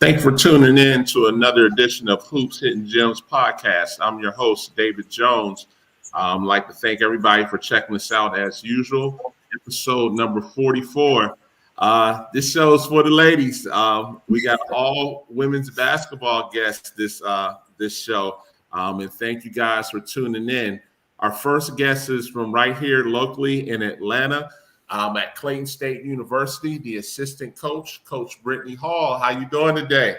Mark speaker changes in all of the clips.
Speaker 1: Thank you for tuning in to another edition of Hoops Hitting Gems podcast. I'm your host, David Jones. I'd like to thank everybody for checking us out as usual. Episode number 44. This show is for the ladies. We got all women's basketball guests this show. And thank you guys for tuning in. Our first guest is from right here locally in Atlanta. At Clayton State University, the assistant coach, Coach Brittany Hall. How you doing today?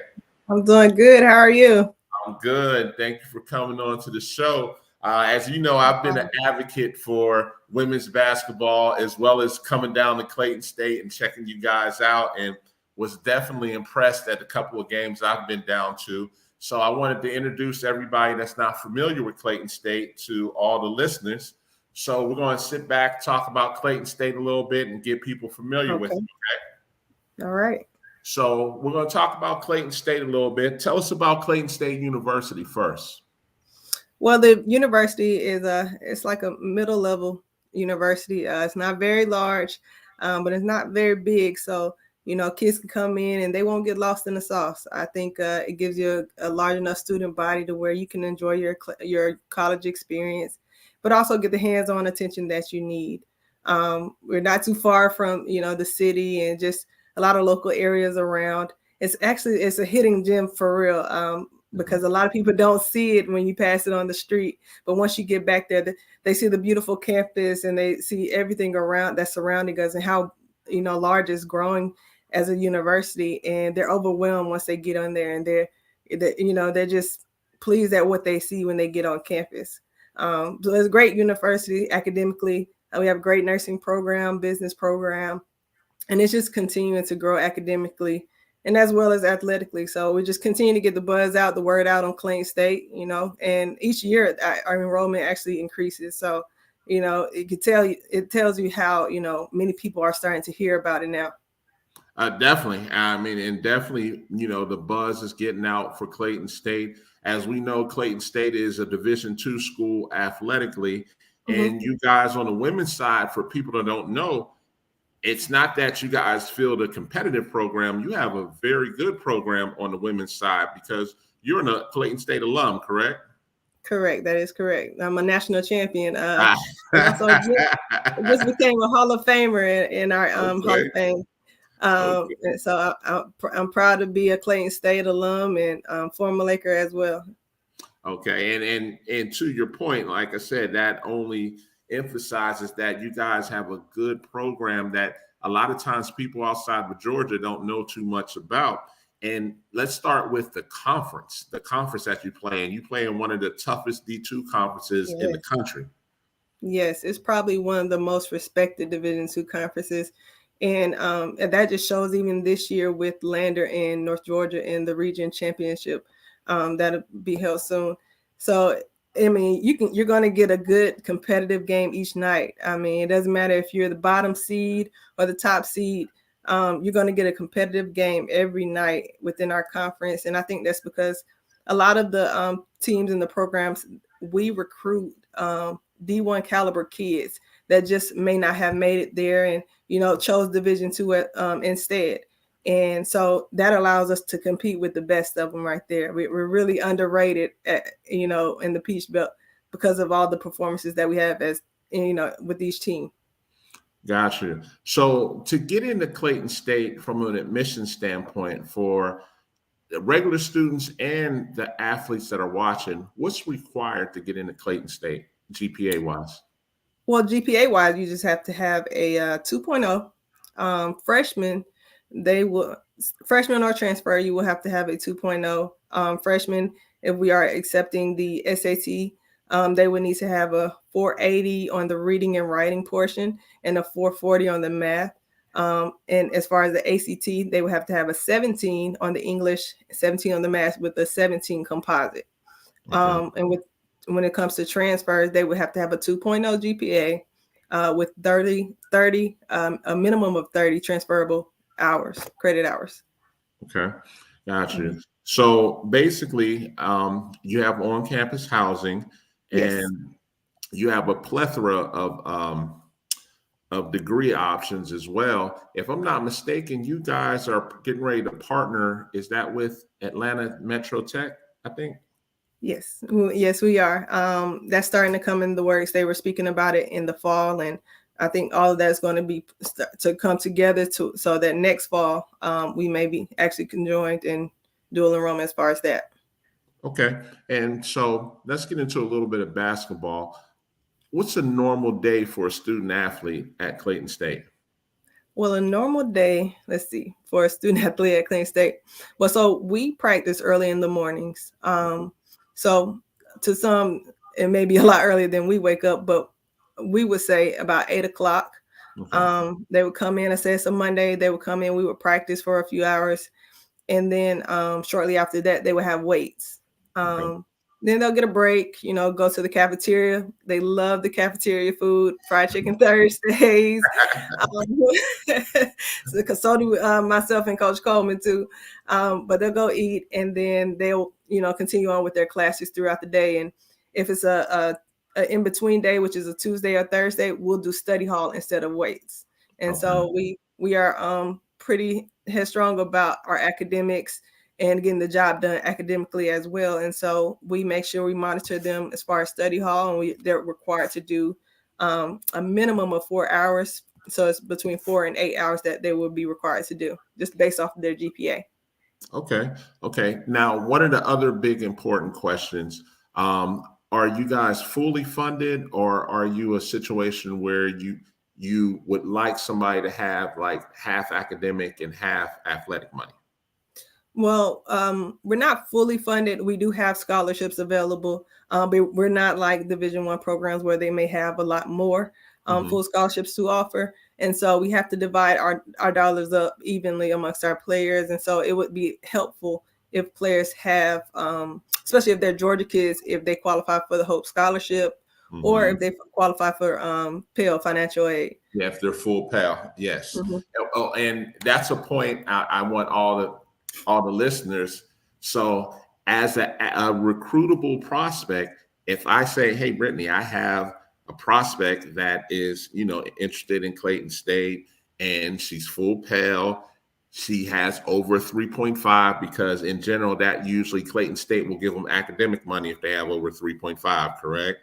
Speaker 2: I'm doing good. How are you?
Speaker 1: I'm good. Thank you for coming on to the show. As you know, I've been an advocate for women's basketball as well as coming down to Clayton State and checking you guys out, and was definitely impressed at a couple of games I've been down to. So I wanted to introduce everybody that's not familiar with Clayton State to all the listeners. So we're going to sit back, talk about Clayton State a little bit, and get people familiar with it. Okay?
Speaker 2: All right.
Speaker 1: So we're going to talk about Clayton State a little bit. Tell us about Clayton State University first.
Speaker 2: Well, the university is it's like a middle level university. It's not very large, but it's not very big. So, kids can come in and they won't get lost in the sauce. I think it gives you a large enough student body to where you can enjoy your college experience, but also get the hands-on attention that you need. We're not too far from, the city and just a lot of local areas around. It's a hidden gem for real, because a lot of people don't see it when you pass it on the street. But once you get back there, they see the beautiful campus and they see everything around that's surrounding us and how, large it's growing as a university. And they're overwhelmed once they get on there, and they're just pleased at what they see when they get on campus. So it's a great university academically. We have a great nursing program, business program, and it's just continuing to grow academically and as well as athletically. So we just continue to get the buzz out, the word out on Clayton State, and each year our enrollment actually increases. So, it tells you how, many people are starting to hear about it now.
Speaker 1: Definitely. And definitely, the buzz is getting out for Clayton State. As we know, Clayton State is a Division II school athletically. Mm-hmm. And you guys on the women's side, for people that don't know, it's not that you guys field a competitive program. You have a very good program on the women's side because you're a Clayton State alum, correct?
Speaker 2: Correct. That is correct. I'm a national champion. Also just became a Hall of Famer in our Hall of Fame. And so I'm proud to be a Clayton State alum and former Laker as well.
Speaker 1: Okay, and to your point, like I said, that only emphasizes that you guys have a good program that a lot of times people outside of Georgia don't know too much about. And let's start with the conference that you play in. You play in one of the toughest D2 conferences in the country.
Speaker 2: Yes, it's probably one of the most respected Division II conferences. And that just shows even this year with Lander and North Georgia in the region championship that'll be held soon. So, you're going to get a good competitive game each night. It doesn't matter if you're the bottom seed or the top seed. You're going to get a competitive game every night within our conference. And I think that's because a lot of the teams in the programs, we recruit D1 caliber kids that just may not have made it there and, chose Division II instead. And so that allows us to compete with the best of them right there. We're really underrated, in the Peach Belt because of all the performances that we have as, with each team.
Speaker 1: Gotcha. So to get into Clayton State from an admission standpoint for the regular students and the athletes that are watching, what's required to get into Clayton State GPA wise?
Speaker 2: Well, GPA wise, you just have to have a 2.0. Freshman or transfer, you will have to have a 2.0. Freshman, if we are accepting the SAT, they would need to have a 480 on the reading and writing portion and a 440 on the math. And as far as the ACT, they would have to have a 17 on the English, 17 on the math with a 17 composite. Okay. And when it comes to transfers, they would have to have a 2.0 GPA with 30, a minimum of 30 transferable credit hours.
Speaker 1: Okay, gotcha. Mm-hmm. So basically, you have on-campus housing, and you have a plethora of of degree options as well. If I'm not mistaken, you guys are getting ready to partner. Is that with Atlanta Metro Tech, I think?
Speaker 2: Yes, yes, we are. That's starting to come in the works. They were speaking about it in the fall, and I think all of that's going to be to come together so that next fall we may be actually conjoined in dual enrollment as far as that.
Speaker 1: Okay. And so let's get into a little bit of basketball. What's a normal day for a student athlete at Clayton State?
Speaker 2: Well, a normal day, let's see, for a student athlete at Clayton State. Well, so we practice early in the mornings. So to some, it may be a lot earlier than we wake up, but we would say about 8 o'clock.
Speaker 1: Okay.
Speaker 2: They would come in and say it's a Monday. They would come in, we would practice for a few hours. And then shortly after that, they would have weights.
Speaker 1: Okay.
Speaker 2: Then they'll get a break, go to the cafeteria. They love the cafeteria food, fried chicken Thursdays. So do myself and Coach Coleman too. But they'll go eat, and then they'll, continue on with their classes throughout the day. And if it's a in-between day, which is a Tuesday or Thursday, we'll do study hall instead of weights. And
Speaker 1: Okay.
Speaker 2: so we are pretty headstrong about our academics and getting the job done academically as well. And so we make sure we monitor them as far as study hall, and they're required to do a minimum of 4 hours. So it's between 4 and 8 hours that they will be required to do, just based off of their GPA.
Speaker 1: Okay. Okay. Now, one of the other big important questions, are you guys fully funded, or are you a situation where you would like somebody to have like half academic and half athletic money?
Speaker 2: Well, we're not fully funded. We do have scholarships available, but we're not like Division I programs where they may have a lot more full scholarships to offer. And so we have to divide our dollars up evenly amongst our players. And so it would be helpful if players have, especially if they're Georgia kids, if they qualify for the Hope Scholarship, or if they qualify for Pell financial aid.
Speaker 1: Yeah, if they're full Pell, yes.
Speaker 2: Mhm.
Speaker 1: Oh, and that's a point I want all the listeners. So, as a recruitable prospect, if I say, "Hey, Brittany, I have a prospect that is, interested in Clayton State, and she's full Pell. She has over 3.5, because in general, that usually Clayton State will give them academic money if they have over 3.5, correct?"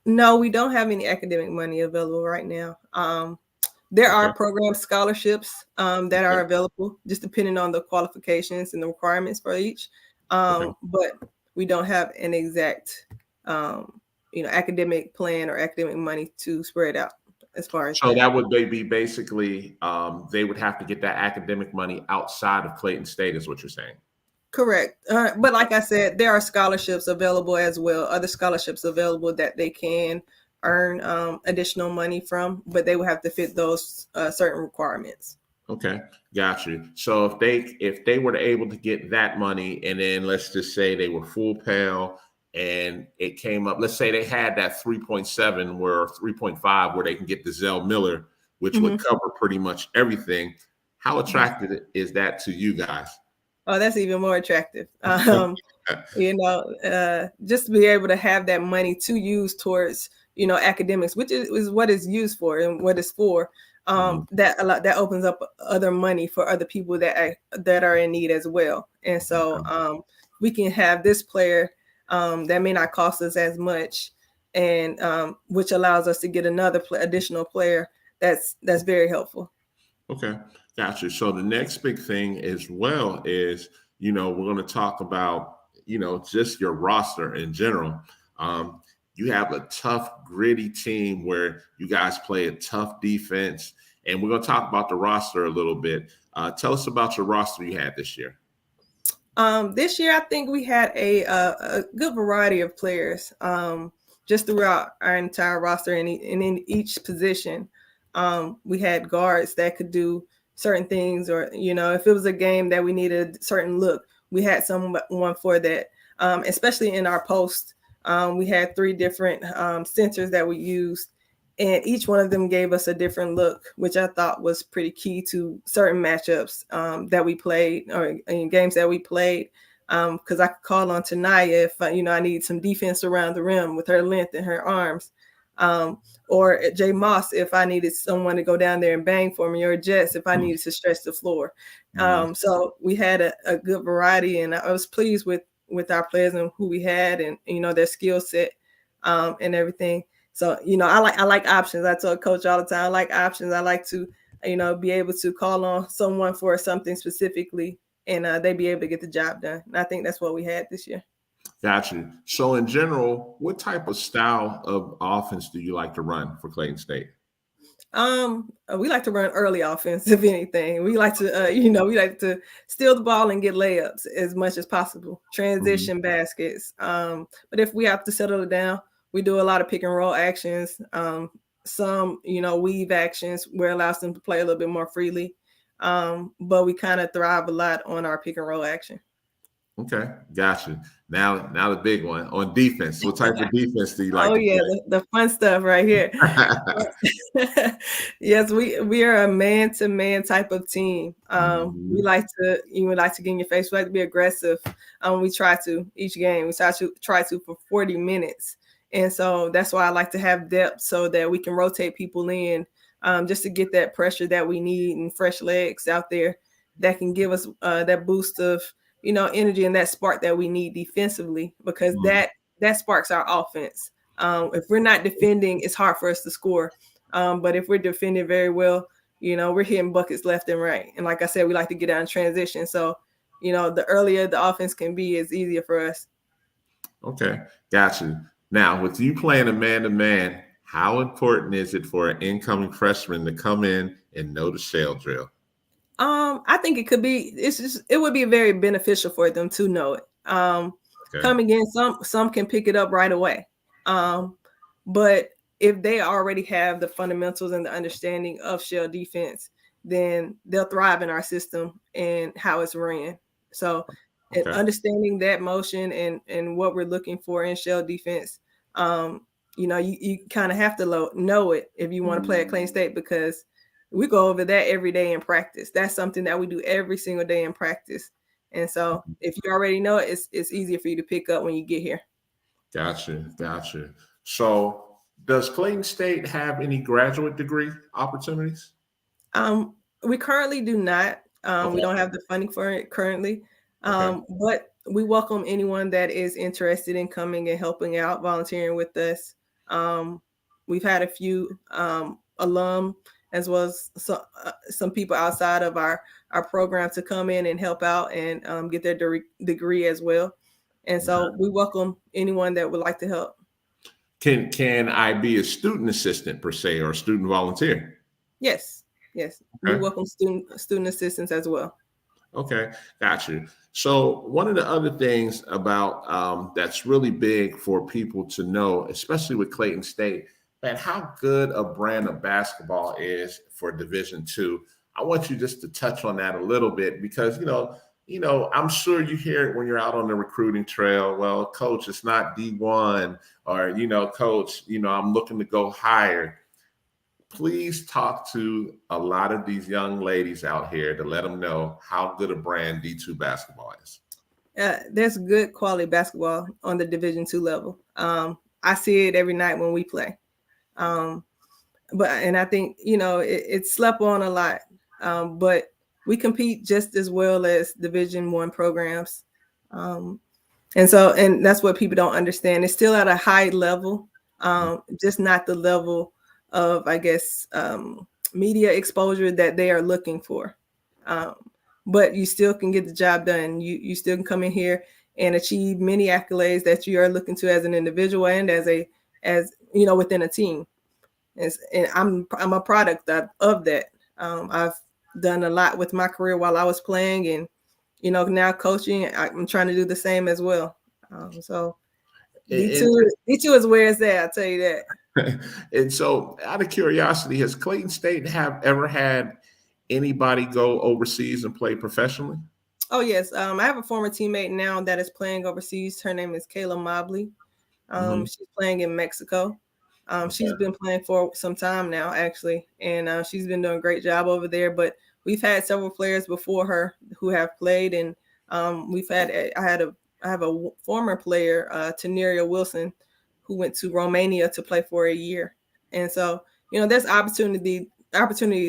Speaker 2: No, we don't have any academic money available right now. There are program scholarships that are available, just depending on the qualifications and the requirements for each. But we don't have an exact, academic plan or academic money to spread out as far as
Speaker 1: So that would they be basically they would have to get that academic money outside of Clayton State, is what you're saying?
Speaker 2: Correct. But like I said, there are scholarships available as well, other scholarships available that they can earn additional money from, but they would have to fit those certain requirements.
Speaker 1: Okay, got you. So if they were able to get that money, and then let's just say they were full Pell, and it came up, let's say they had that 3.7 or 3.5 where they can get the Zell Miller, which would cover pretty much everything. How attractive is that to you guys?
Speaker 2: Oh, that's even more attractive. Just to be able to have that money to use towards, academics, which is what it's used for and what it's for. That opens up other money for other people that are in need as well. And so we can have this player that may not cost us as much, and which allows us to get another additional player that's very helpful.
Speaker 1: Okay, gotcha. So the next big thing as well is, we're going to talk about, just your roster in general. You have a tough, gritty team where you guys play a tough defense, and we're going to talk about the roster a little bit. Tell us about your roster you had this year.
Speaker 2: This year, I think we had a good variety of players just throughout our entire roster, and in each position. We had guards that could do certain things, or, if it was a game that we needed a certain look, we had someone for that. Especially in our post, we had 3 different centers that we used, and each one of them gave us a different look, which I thought was pretty key to certain matchups that we played, or in games that we played. Because I could call on Tanaya if I need some defense around the rim with her length and her arms. or Jay Moss if I needed someone to go down there and bang for me, or Jess if I needed to stretch the floor. So we had a good variety, and I was pleased with our players and who we had, and their skill set and everything. So I like options. I tell coach all the time, I like options. I like to be able to call on someone for something specifically, and they be able to get the job done. And I think that's what we had this year.
Speaker 1: Got you. So in general, what type of style of offense do you like to run for Clayton State?
Speaker 2: We like to run early offense, if anything. We like to, we like to steal the ball and get layups as much as possible, transition baskets. But if we have to settle it down, we do a lot of pick and roll actions. Some, weave actions where it allows them to play a little bit more freely. But we kind of thrive a lot on our pick and roll action.
Speaker 1: Okay, gotcha. Now the big one on defense. What type of defense do you like?
Speaker 2: Oh yeah, the fun stuff right here. Yes, we are a man-to-man type of team. We like to get in your face. We like to be aggressive. We try to each game. We try to for 40 minutes, and so that's why I like to have depth so that we can rotate people in, just to get that pressure that we need and fresh legs out there that can give us that boost of energy and that spark that we need defensively, because that sparks our offense. If we're not defending, it's hard for us to score. But if we're defending very well, we're hitting buckets left and right. And like I said, we like to get out in transition. So, the earlier the offense can be, it's easier for us.
Speaker 1: Okay, gotcha. Now, with you playing a man-to-man, how important is it for an incoming freshman to come in and know the shell drill?
Speaker 2: I think it could be. It would be very beneficial for them to know it. Coming in, some can pick it up right away. But if they already have the fundamentals and the understanding of shell defense, then they'll thrive in our system and how it's ran. So, understanding that motion and what we're looking for in shell defense, you kind of have to know it if you want to play at Clayton State, because we go over that every day in practice. That's something that we do every single day in practice. And so if you already know it, it's easier for you to pick up when you get here.
Speaker 1: Gotcha. So does Clayton State have any graduate degree opportunities?
Speaker 2: We currently do not. We don't have the funding for it currently. But we welcome anyone that is interested in coming and helping out, volunteering with us. We've had a few alum, as well as some people outside of our program, to come in and help out and get their degree as well. And so we welcome anyone that would like to help.
Speaker 1: Can I be a student assistant per se, or a student volunteer?
Speaker 2: Yes. We welcome student assistants as well.
Speaker 1: Okay, got you. So one of the other things about that's really big for people to know, especially with Clayton State, and how good a brand of basketball is for Division II. I want you just to touch on that a little bit, because I'm sure you hear it when you're out on the recruiting trail. Well, coach, it's not D1, or coach, I'm looking to go higher. Please talk to a lot of these young ladies out here to let them know how good a brand D2 basketball is.
Speaker 2: There's good quality basketball on the Division II level. I see it every night when we play. And I think, it's slept on a lot, but we compete just as well as Division I programs. And that's what people don't understand. It's still at a high level, just not the level of, I guess, media exposure that they are looking for. But you still can get the job done. You still can come in here and achieve many accolades that you are looking to as an individual and as within a team. And I'm a product of that. I've done a lot with my career while I was playing, and now coaching. I'm trying to do the same as well. So D2 is where it's at. I'll tell you that.
Speaker 1: And so, out of curiosity, has Clayton State ever had anybody go overseas and play professionally?
Speaker 2: Oh yes, I have a former teammate now that is playing overseas. Her name is Kayla Mobley. She's playing in Mexico. She's been playing for some time now, actually, and she's been doing a great job over there. But we've had several players before her who have played, and I have a former player, Taneria Wilson, who went to Romania to play for a year. And so, there's opportunity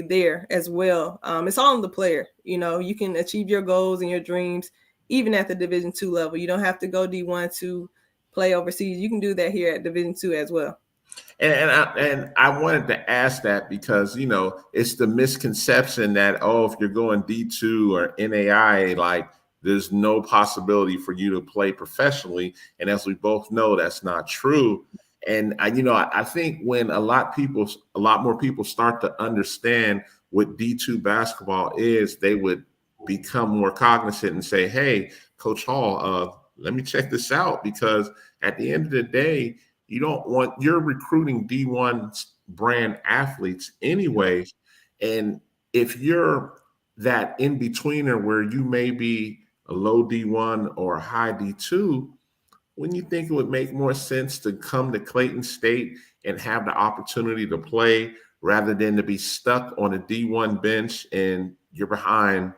Speaker 2: there as well. It's all on the player. You can achieve your goals and your dreams even at the Division II level. You don't have to go D1 to play overseas. You can do that here at Division II as well.
Speaker 1: And I wanted to ask that because, it's the misconception that, if you're going D2 or NAIA, like there's no possibility for you to play professionally. And as we both know, that's not true. And I think when a lot more people start to understand what D2 basketball is, they would become more cognizant and say, hey, Coach Hall, let me check this out, because at the end of the day, you're recruiting D1 brand athletes anyways. And if you're that in-betweener where you may be a low D1 or a high D2, wouldn't you think it would make more sense to come to Clayton State and have the opportunity to play rather than to be stuck on a D1 bench and you're behind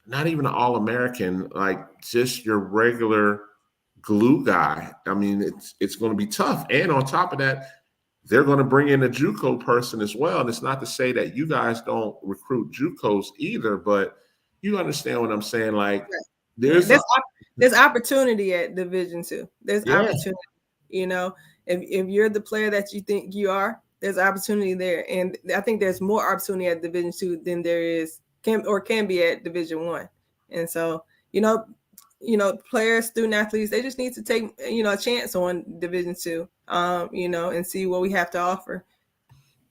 Speaker 1: not even an All-American, like just your regular glue guy? I mean, it's going to be tough. And on top of that, they're going to bring in a JUCO person as well. And it's not to say that you guys don't recruit JUCOs either, but you understand what I'm saying? Like, there's
Speaker 2: opportunity at Division II. There's opportunity. If you're the player that you think you are, there's opportunity there. And I think there's more opportunity at Division II than there can be at Division I. And so, players, student athletes, they just need to take, a chance on Division II, and see what we have to offer.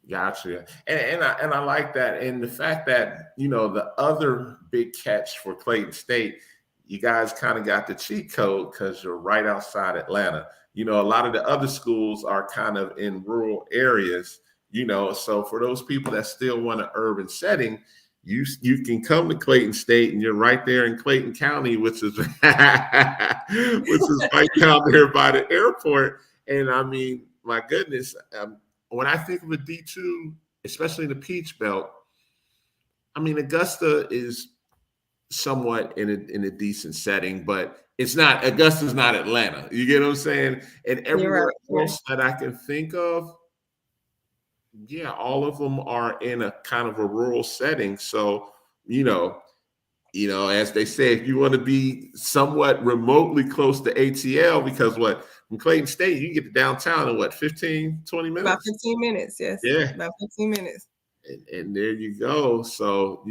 Speaker 1: Gotcha. And I like that. And the fact that, the other big catch for Clayton State, you guys kind of got the cheat code because you're right outside Atlanta. A lot of the other schools are kind of in rural areas, so for those people that still want an urban setting, you can come to Clayton State and you're right there in Clayton County, which is right down there by the airport. And I mean, my goodness, when I think of a D2, especially the Peach Belt, I mean, Augusta is somewhat in a decent setting, but Augusta's not Atlanta. You get what I'm saying? And everywhere else that I can think of, all of them are in a kind of a rural setting. So, as they say, if you want to be somewhat remotely close to ATL, because from Clayton State, you get to downtown in 15, 20 minutes?
Speaker 2: About 15 minutes, yes.
Speaker 1: Yeah.
Speaker 2: About 15 minutes.
Speaker 1: And there you go. So,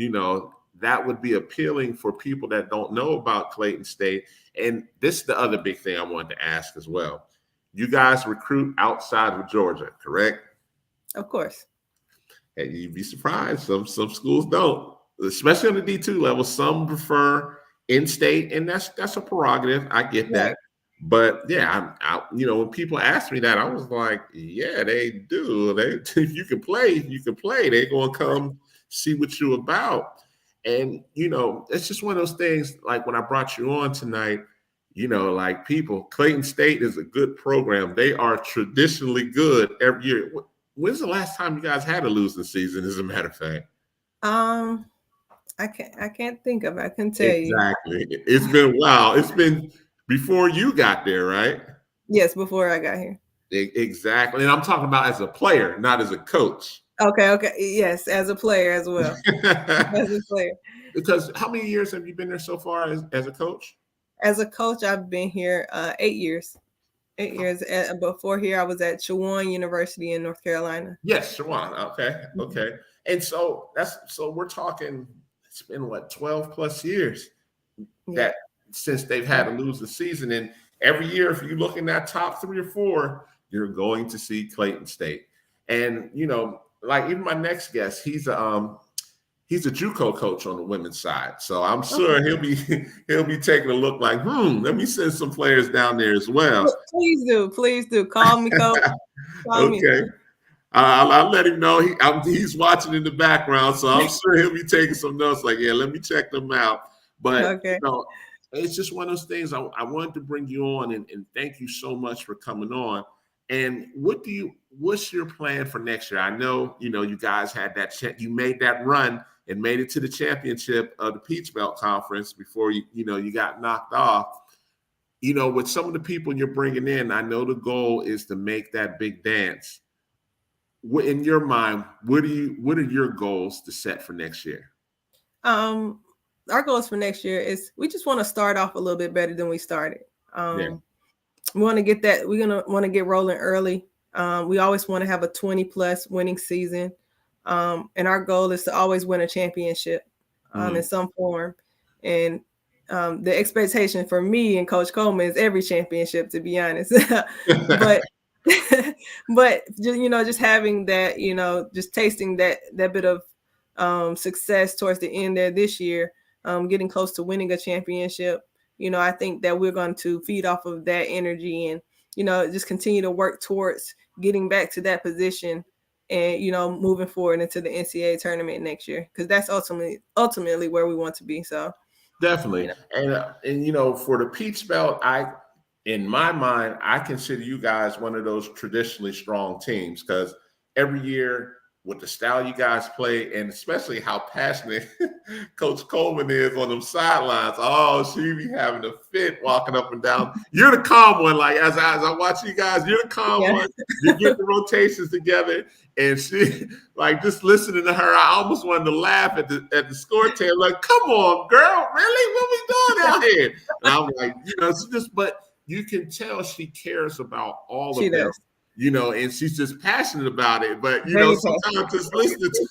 Speaker 1: that would be appealing for people that don't know about Clayton State. And this is the other big thing I wanted to ask as well. You guys recruit outside of Georgia, correct?
Speaker 2: Of course.
Speaker 1: And you'd be surprised. Some schools don't, especially on the D2 level. Some prefer in-state, and that's a prerogative. I get that. But when people ask me that, I was like, yeah, they do. If you can play, They're going to come see what you're about. And, it's just one of those things, like when I brought you on tonight, Clayton State is a good program. They are traditionally good every year. When's the last time you guys had a losing season, as a matter of fact?
Speaker 2: I can't think of it. I can tell you.
Speaker 1: Exactly. It's been a while. It's been before you got there, right?
Speaker 2: Yes, before I got here.
Speaker 1: Exactly. And I'm talking about as a player, not as a coach.
Speaker 2: Okay. Yes, as a player as well. As a player.
Speaker 1: Because how many years have you been there so far as a coach?
Speaker 2: As a coach, I've been here 8 years. 8 years. Before here, I was at Chowan University in North Carolina.
Speaker 1: Yes, Chowan. Okay. And so we're talking, it's been 12 plus years that since they've had a losing season. And every year, if you look in that top 3 or 4, you're going to see Clayton State. And, like even my next guest, he's a JUCO coach on the women's side. So I'm sure he'll be taking a look like, let me send some players down there as well.
Speaker 2: Please do. Call me, coach.
Speaker 1: Okay. I'll let him know. He's watching in the background, so I'm sure he'll be taking some notes like, let me check them out. But it's just one of those things. I wanted to bring you on and thank you so much for coming on. And what's your plan for next year? I know, you guys had you made that run and made it to the championship of the Peach Belt Conference before you got knocked off. with some of the people you're bringing in, I know the goal is to make that big dance. In your mind, what are your goals to set for next year?
Speaker 2: Our goals for next year is we just want to start off a little bit better than we started. We want to get that. We're gonna want to get rolling early. We always want to have a 20+ winning season, and our goal is to always win a championship in some form. And the expectation for me and Coach Coleman is every championship, to be honest. but just having that, just tasting that bit of success towards the end there this year, getting close to winning a championship. I think that we're going to feed off of that energy and, just continue to work towards getting back to that position and, moving forward into the NCAA tournament next year, because that's ultimately where we want to be. So
Speaker 1: definitely. And for the Peach Belt, in my mind, I consider you guys one of those traditionally strong teams, because every year with the style you guys play, and especially how passionate Coach Coleman is on them sidelines. Oh, she be having a fit walking up and down. You're the calm one. Like as I watch you guys, you're the calm one. You get the rotations together, and she like just listening to her. I almost wanted to laugh at the score table. Like, come on, girl, really? What we doing out here? And I'm like, it's just, but you can tell she cares about all of them. And she's just passionate about it. But sometimes just listening to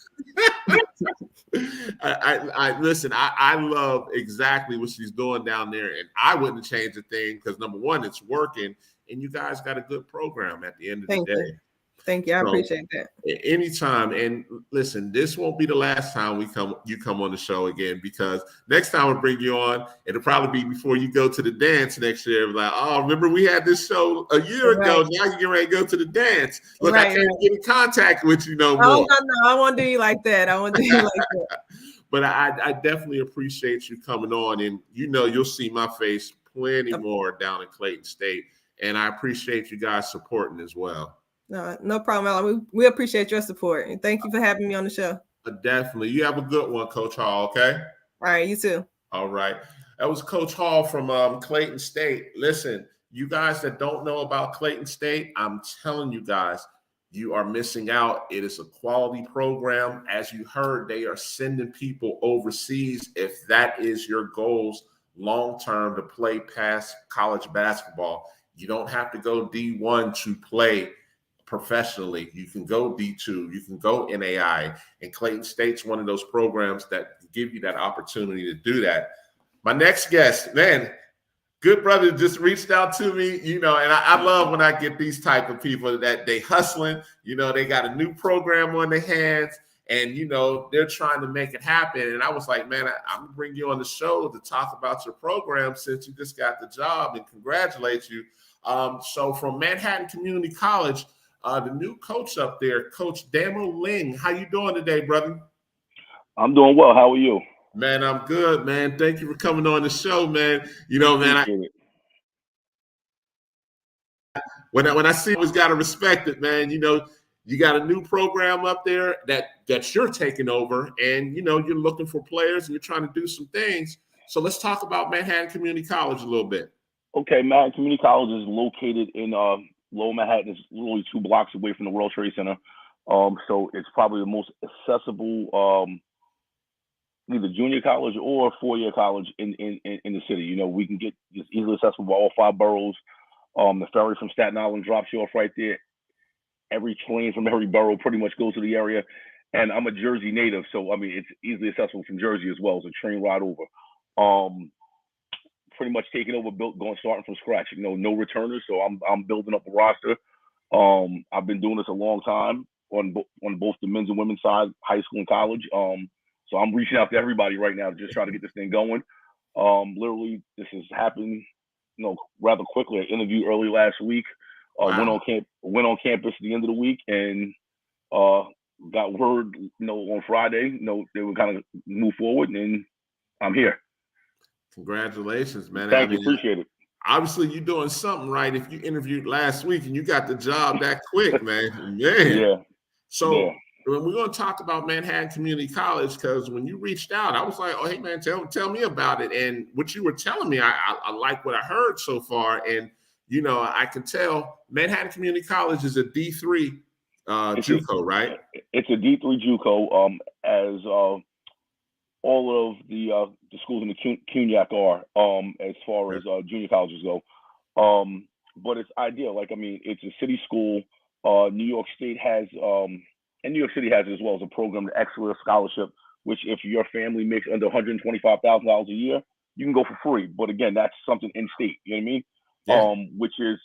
Speaker 1: I listen, I love exactly what she's doing down there, and I wouldn't change a thing, because number one, it's working, and you guys got a good program at the end of the day.
Speaker 2: Thank you. I appreciate that.
Speaker 1: Anytime. And listen, this won't be the last time you come on the show again, because next time I bring you on, it'll probably be before you go to the dance next year. Like, oh, remember we had this show a year ago. Now you're getting ready to go to the dance. Look, I can't get in contact with you no more.
Speaker 2: No, I won't do you like that.
Speaker 1: But I definitely appreciate you coming on, and you'll see my face plenty more down in Clayton State. And I appreciate you guys supporting as well.
Speaker 2: No problem. We appreciate your support, and thank you for having me on the show.
Speaker 1: Definitely. You have a good one, Coach Hall, okay?
Speaker 2: All right, you too.
Speaker 1: All right. That was Coach Hall from Clayton State. Listen, you guys that don't know about Clayton State, I'm telling you guys, you are missing out. It is a quality program. As you heard, they are sending people overseas if that is your goals long-term, to play past college basketball. You don't have to go D1 to play professionally. You can go D2, you can go NAI, and Clayton State's one of those programs that give you that opportunity to do that. My next guest, man, good brother, just reached out to me, and I love when I get these type of people that they hustling, they got a new program on their hands, and they're trying to make it happen. And I was like, man, I'm gonna bring you on the show to talk about your program since you just got the job, and congratulate you. So from Manhattan Community College, the new coach up there, Coach Damo Ling. How you doing today, brother?
Speaker 3: I'm doing well. How are you?
Speaker 1: Man, I'm good, man. Thank you for coming on the show, man. When I see, always got to respect it, man. You got a new program up there that you're taking over, and you're looking for players and you're trying to do some things. So let's talk about Manhattan Community College a little bit.
Speaker 3: Okay, Manhattan Community College is located in Lower Manhattan. It's literally 2 blocks away from the World Trade Center. So it's probably the most accessible either junior college or 4-year college in the city. We can get just easily accessible by all 5 boroughs. The ferry from Staten Island drops you off right there. Every train from every borough pretty much goes to the area. And I'm a Jersey native, so it's easily accessible from Jersey as well. It's a train ride over. Pretty much taking over, starting from scratch. No returners, so I'm building up a roster. I've been doing this a long time on both the men's and women's side, high school and college. So I'm reaching out to everybody right now to just try to get this thing going. Literally, this has happened, rather quickly. I interviewed early last week. Went on campus at the end of the week, and got word, on Friday, they would kind of move forward, and I'm here.
Speaker 1: Congratulations, man.
Speaker 3: Thank you. Appreciate it.
Speaker 1: Obviously, you're doing something right if you interviewed last week and you got the job that quick, man. Yeah.
Speaker 3: Yeah.
Speaker 1: So we're going to talk about Manhattan Community College, because when you reached out, I was like, oh, hey, man, tell me about it. And what you were telling me, I like what I heard so far. And, I can tell Manhattan Community College is a D3 JUCO, right?
Speaker 3: It's a D3 JUCO, as all of the schools in the CUNYAC are, as far as junior colleges go. But it's ideal. It's a city school. New York State has, and New York City has it as well, as a program, the Excellence Scholarship, which if your family makes under $125,000 a year, you can go for free. But again, that's something in state. You know what I mean?
Speaker 1: Yeah.
Speaker 3: Which is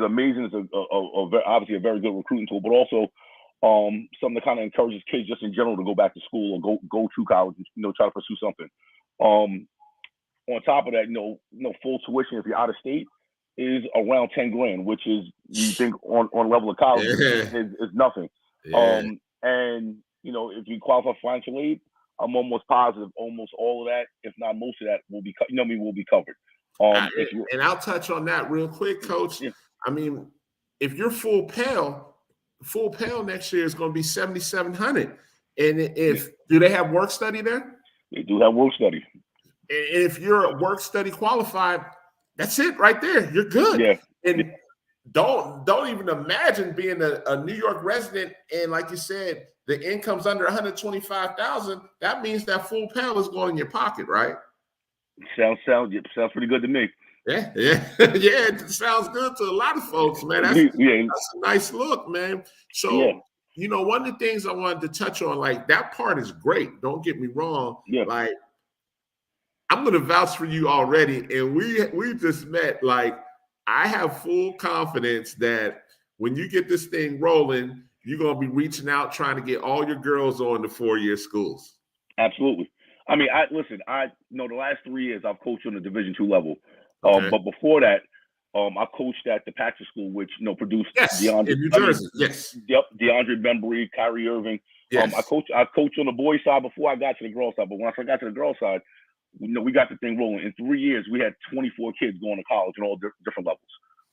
Speaker 3: amazing. It's obviously a very good recruiting tool, but also something that kind of encourages kids just in general to go back to school or go to college and try to pursue something. On top of that, full tuition if you're out of state is around 10 grand, which is, you think on level of college is nothing.
Speaker 1: Yeah.
Speaker 3: And if you qualify for financial aid, I'm almost positive almost all of that, if not most of that, will be will be covered.
Speaker 1: And I'll touch on that real quick, Coach.
Speaker 3: Yeah.
Speaker 1: If you're full Pell next year is going to be $7,700. And do they have work study there?
Speaker 3: They do have work study.
Speaker 1: And if you're work study qualified, that's it right there. You're good.
Speaker 3: Yeah.
Speaker 1: And don't even imagine being a New York resident, and like you said, the income's under $125,000. That means that full Pell is going in your pocket, right?
Speaker 3: Sounds pretty good to me.
Speaker 1: Yeah. It sounds good to a lot of folks, man. That's a nice look, man. So, one of the things I wanted to touch on, like, that part is great. Don't get me wrong.
Speaker 3: Yeah.
Speaker 1: Like, I'm going to vouch for you already, and we just met. Like, I have full confidence that when you get this thing rolling, you're going to be reaching out, trying to get all your girls on the 4-year schools.
Speaker 3: Absolutely. I know the last 3 years I've coached on the Division II level.
Speaker 1: Okay.
Speaker 3: But before that, I coached at the Patrick School, which produced
Speaker 1: DeAndre in New Jersey.
Speaker 3: DeAndre Bembry, Kyrie Irving.
Speaker 1: Yes.
Speaker 3: I coached on the boys' side before I got to the girls' side. But when I got to the girls' side, we got the thing rolling. In 3 years, we had 24 kids going to college in all different levels.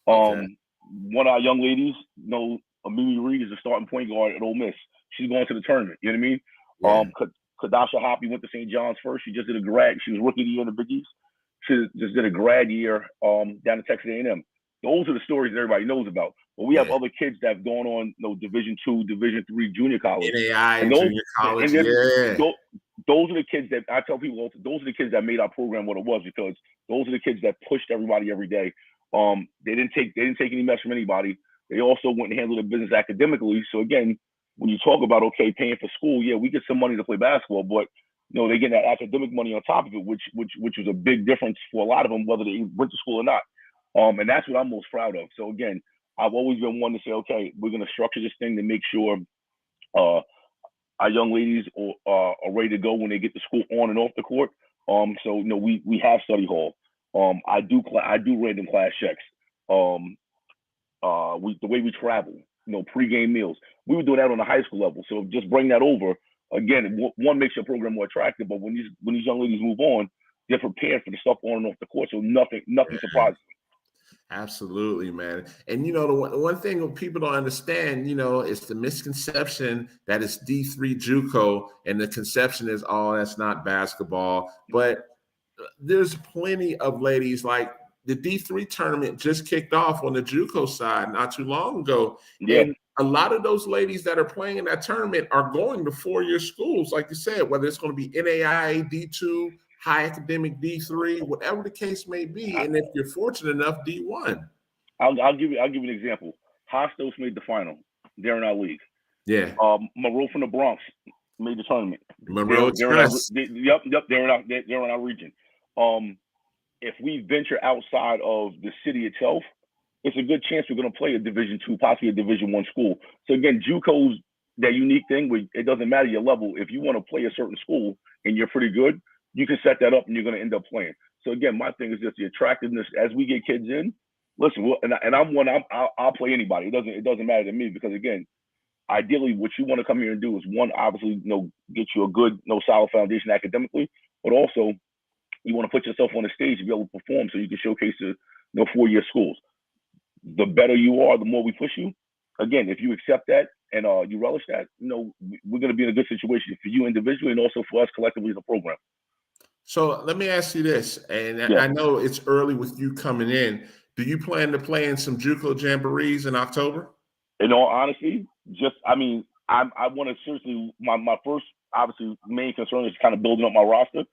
Speaker 3: One of our young ladies, Amini Reed, is a starting point guard at Ole Miss. She's going to the tournament. You know what I mean?
Speaker 1: Yeah.
Speaker 3: Kadasha Hoppy went to St. John's first. She just did a grad. She was rookie of the year in the Big East. She just did a grad year down at Texas A&M. Those are the stories that everybody knows about. But we have other kids that have gone on, Division II, Division III junior college.
Speaker 1: NAI, junior college,
Speaker 3: Those are the kids that I tell people. Those are the kids that made our program what it was, because those are the kids that pushed everybody every day. They didn't take any mess from anybody. They also went and handled their business academically. So again, when you talk about paying for school, we get some money to play basketball, but they get that academic money on top of it, which was a big difference for a lot of them, whether they went to school or not. And that's what I'm most proud of. So again, I've always been one to say, okay, we're going to structure this thing to make sure our young ladies are ready to go when they get to school on and off the court. So we have study hall. I do random class checks. The way we travel, pregame meals. We were doing that on the high school level. So just bring that over. Again, one makes your program more attractive, but when these young ladies move on, they're prepared for the stuff on and off the court. So nothing surprises them.
Speaker 1: Absolutely, man. And the one thing people don't understand, it's the misconception that it's D3 JUCO, and the conception is, oh, that's not basketball. But there's plenty of ladies, like the D3 tournament just kicked off on the JUCO side not too long ago.
Speaker 3: Yeah.
Speaker 1: And a lot of those ladies that are playing in that tournament are going to 4-year schools, like you said, whether it's going to be NAIA, D2, high academic D3, whatever the case may be. And if you're fortunate enough, D1.
Speaker 3: I'll give you an example. Hostos made the final. They're in our league.
Speaker 1: Yeah.
Speaker 3: Monroe from the Bronx made the tournament.
Speaker 1: Monroe
Speaker 3: they're in our region. If we venture outside of the city itself, it's a good chance we're going to play a Division II, possibly a Division I school. So again, JUCO's that unique thing where it doesn't matter your level. If you want to play a certain school and you're pretty good, you can set that up and you're going to end up playing. So again, my thing is just the attractiveness as we get kids in. Listen, I'll play anybody. It doesn't matter to me, because again, ideally, what you want to come here and do is, one, obviously, get you a good, solid foundation academically, but also you want to put yourself on the stage to be able to perform so you can showcase the 4-year schools. The better you are, the more we push you. Again, if you accept that, and you relish that, we're going to be in a good situation for you individually and also for us collectively as a program.
Speaker 1: So let me ask you this, and
Speaker 3: Yeah.
Speaker 1: I know it's early with you coming in. Do you plan to play in some JUCO jamborees in October?
Speaker 3: In all honesty, I want to seriously. My first, obviously, main concern is kind of building up my roster.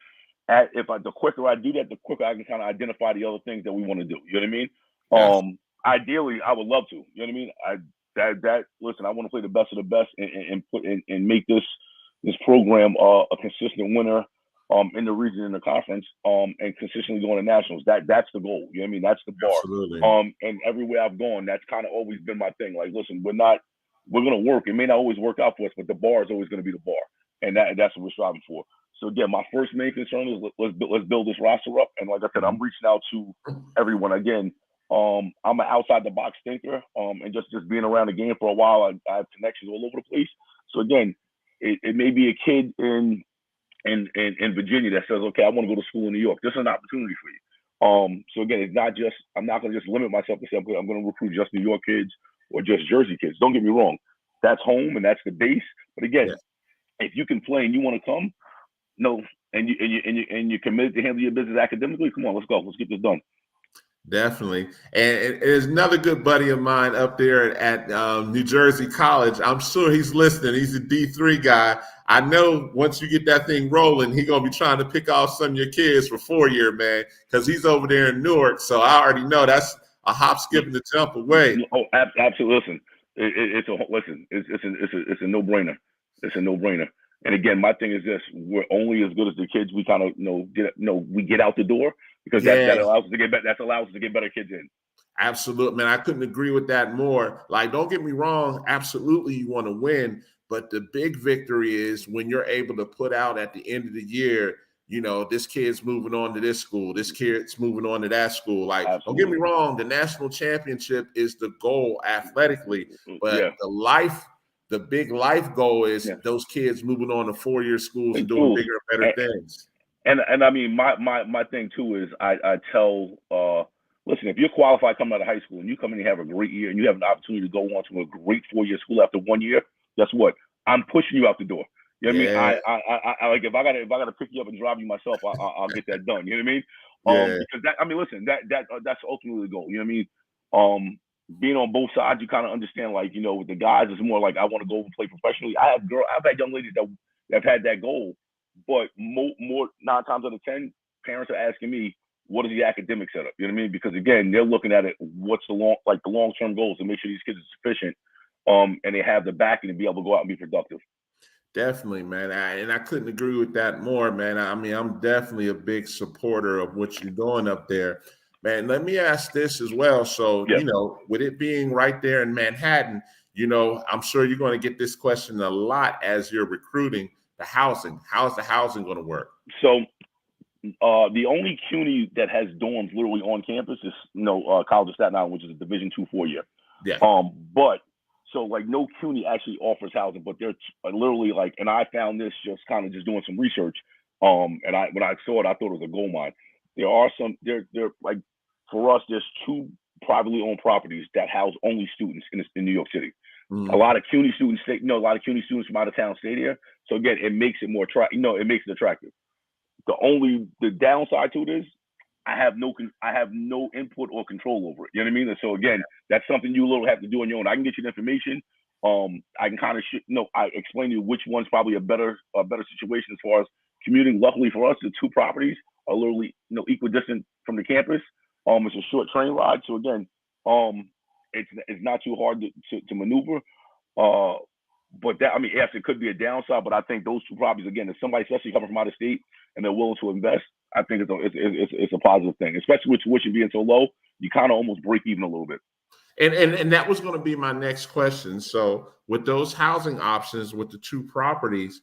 Speaker 3: The quicker I do that, the quicker I can kind of identify the other things that we want to do. You know what I mean?
Speaker 1: Yes.
Speaker 3: Ideally, I would love to. You know what I mean? Listen, I want to play the best of the best and make this program a consistent winner in the region, in the conference, and consistently going to nationals. That's the goal. You know what I mean? That's the bar.
Speaker 1: Absolutely.
Speaker 3: And everywhere I've gone, that's kind of always been my thing. Like, listen, we're going to work. It may not always work out for us, but the bar is always going to be the bar, and that's what we're striving for. So again, my first main concern is let's build this roster up. And like I said, I'm reaching out to everyone. Again, I'm an outside the box thinker, and just being around the game for a while, I have connections all over the place. So again, it may be a kid in Virginia that says, okay, I want to go to school in New York. This is an opportunity for you. So again, it's not just, I'm not going to just limit myself to say I'm going to recruit just New York kids or just Jersey kids. Don't get me wrong. That's home and that's the base. But again, if you can play and you want to come, and you're committed to handle your business academically, come on, let's go. Let's get this done.
Speaker 1: Definitely. And there's another good buddy of mine up there at New Jersey College. I'm sure he's listening. He's a D3 guy. I know once you get that thing rolling, he's going to be trying to pick off some of your kids for 4-year, man, because he's over there in Newark. So I already know that's a hop, skip, and a jump away.
Speaker 3: Oh, absolutely. Listen, it's a no-brainer. It's a no-brainer. And again, my thing is this: we're only as good as the kids we kind of we get out the door, because that allows us to get better. That allows us to get better kids in.
Speaker 1: Absolutely, man. I couldn't agree with that more. Like, don't get me wrong. Absolutely, you want to win, but the big victory is when you're able to put out at the end of the year, this kid's moving on to this school, this kid's moving on to that school. Like, Don't get me wrong, the national championship is the goal athletically, but the big life goal is those kids moving on to 4-year schools and doing bigger and better things.
Speaker 3: And I mean, my thing too is I tell, listen, if you're qualified coming out of high school and you come in and have a great year and you have an opportunity to go on to a great 4-year school after 1 year, guess what? I'm pushing you out the door. You know what I mean? I like, if I gotta pick you up and drive you myself, I'll get that done. You know what I mean? Because that's ultimately the goal. You know what I mean? Being on both sides, you kind of understand, like, with the guys, it's more like I want to go and play professionally. I've had young ladies that have had that goal, but more 9 times out of 10, parents are asking me, what is the academic setup? You know what I mean? Because again, they're looking at it, what's the long-term goals to make sure these kids are sufficient, and they have the backing to be able to go out and be productive.
Speaker 1: Definitely, man. And I couldn't agree with that more, man. I mean, I'm definitely a big supporter of what you're doing up there. Man, let me ask this as well. So, with it being right there in Manhattan, I'm sure you're going to get this question a lot as you're recruiting. The housing. How's the housing going to work?
Speaker 3: So, the only CUNY that has dorms literally on campus is, College of Staten Island, which is a Division II 4-year.
Speaker 1: Yeah.
Speaker 3: But so no CUNY actually offers housing, but they're literally and I found this just doing some research. And when I saw it, I thought it was a gold mine. There are for us, there's 2 privately owned properties that house only students in New York City. Mm-hmm. A lot of CUNY students from out of town stay there. So again, it makes it more it makes it attractive. The downside to it is I have no input or control over it. You know what I mean? And so again, that's something you little have to do on your own. I can get you the information. I can kind of I explain to you which one's probably a better situation as far as commuting. Luckily for us, the 2 properties are literally equidistant from the campus. It's a short train ride, so again, it's not too hard to maneuver. But yes, it could be a downside. But I think those 2 properties, again, if somebody especially coming from out of state and they're willing to invest, I think it's a positive thing, especially with tuition being so low. You kind of almost break even a little bit.
Speaker 1: And that was going to be my next question. So with those housing options with the 2 properties,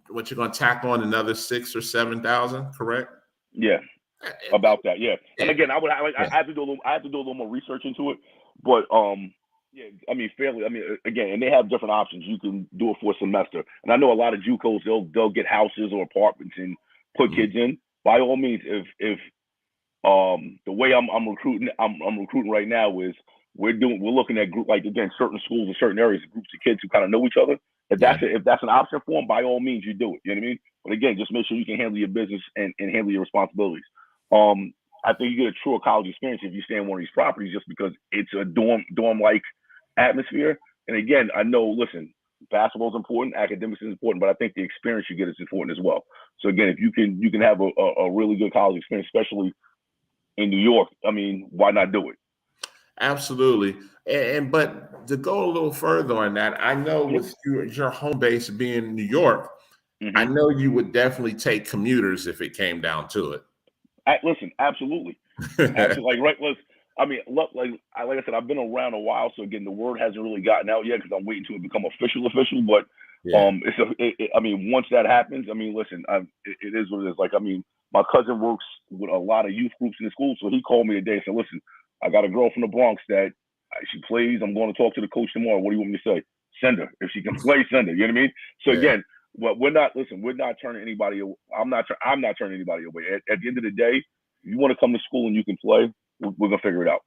Speaker 1: what you're going to tack on another 6,000 or 7,000, correct?
Speaker 3: Yeah, about that. Yeah, and again, I have to do a little more research into it, but fairly. Again, and they have different options. You can do it for a semester, and I know a lot of JUCOs they'll get houses or apartments and put kids in. By all means, if the way I'm recruiting right now is we're looking at group, like, again, certain schools in certain areas, groups of kids who kind of know each other. If that's an option for them, by all means, you do it. You know what I mean? But again, just make sure you can handle your business and handle your responsibilities. I think you get a truer college experience if you stay in one of these properties, just because it's a dorm-like atmosphere. And again, I know, listen, basketball is important, academics is important, but I think the experience you get is important as well. So again, if you can have a really good college experience, especially in New York, I mean, why not do it?
Speaker 1: Absolutely. But to go a little further on that, I know with your home base being New York, I know you would definitely take commuters if it came down to it.
Speaker 3: Listen, absolutely. Like, right, I mean, look, like I said, I've been around a while, so again, the word hasn't really gotten out yet because I'm waiting to become official. But I mean, once that happens, I mean, listen, it is what it is. Like, I mean, my cousin works with a lot of youth groups in the school, so he called me today and said, "Listen, I got a girl from the Bronx that she plays. I'm going to talk to the coach tomorrow. What do you want me to say? Send her. If she can play, send her." You know what I mean? So again, well, we're not turning anybody. I'm not turning anybody away. At the end of the day, if you want to come to school and you can play, we're gonna figure it out.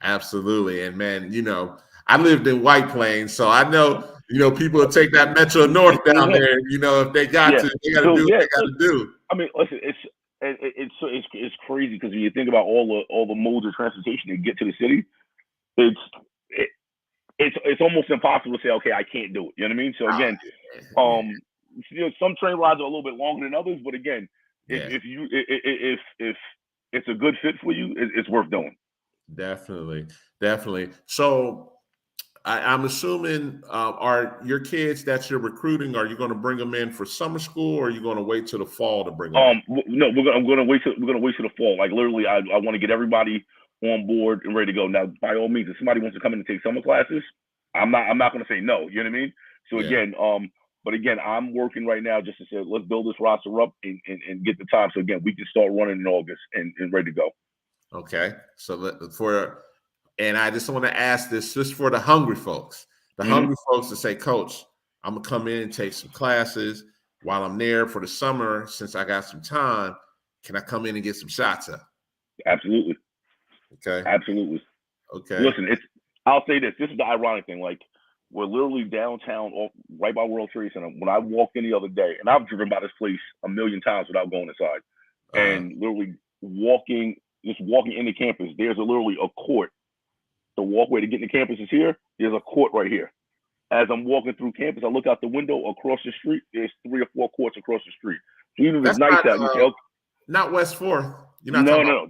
Speaker 1: Absolutely. And man, you know, I lived in White Plains, so I know, you know, people will take that Metro North down there. You know, if they got to, they got to do what they got to do.
Speaker 3: I mean, listen, it's crazy because when you think about all the modes of transportation to get to the city, it's almost impossible to say, okay, I can't do it. You know what I mean? So again, you know, some train rides are a little bit longer than others, but again, if it's a good fit for you, it's worth doing.
Speaker 1: Definitely. So I'm assuming, are your kids that you're recruiting, are you going to bring them in for summer school, or are you going to wait till the fall to bring them in?
Speaker 3: No, I'm going to wait till the fall. Like, literally, I want to get everybody on board and ready to go. Now, by all means, if somebody wants to come in and take summer classes, I'm not going to say no. You know what I mean? So again, but again, I'm working right now just to say, let's build this roster up and get the time. So again, we can start running in August and ready to go.
Speaker 1: Okay. So and I just want to ask this just for the hungry folks, hungry folks to say, Coach, I'm going to come in and take some classes while I'm there for the summer. Since I got some time, can I come in and get some shots up?
Speaker 3: Absolutely.
Speaker 1: Okay.
Speaker 3: Absolutely.
Speaker 1: Okay.
Speaker 3: Listen, I'll say this. This is the ironic thing. Like, we're literally downtown, right by World Trade Center. When I walked in the other day, and I've driven by this place a million times without going inside, and literally walking into campus, there's literally a court. The walkway to get into campus is here. There's a court right here. As I'm walking through campus, I look out the window across the street. There's 3 or 4 courts across the street. So even if it's nice out, you tell.
Speaker 1: Not West 4th.
Speaker 3: No.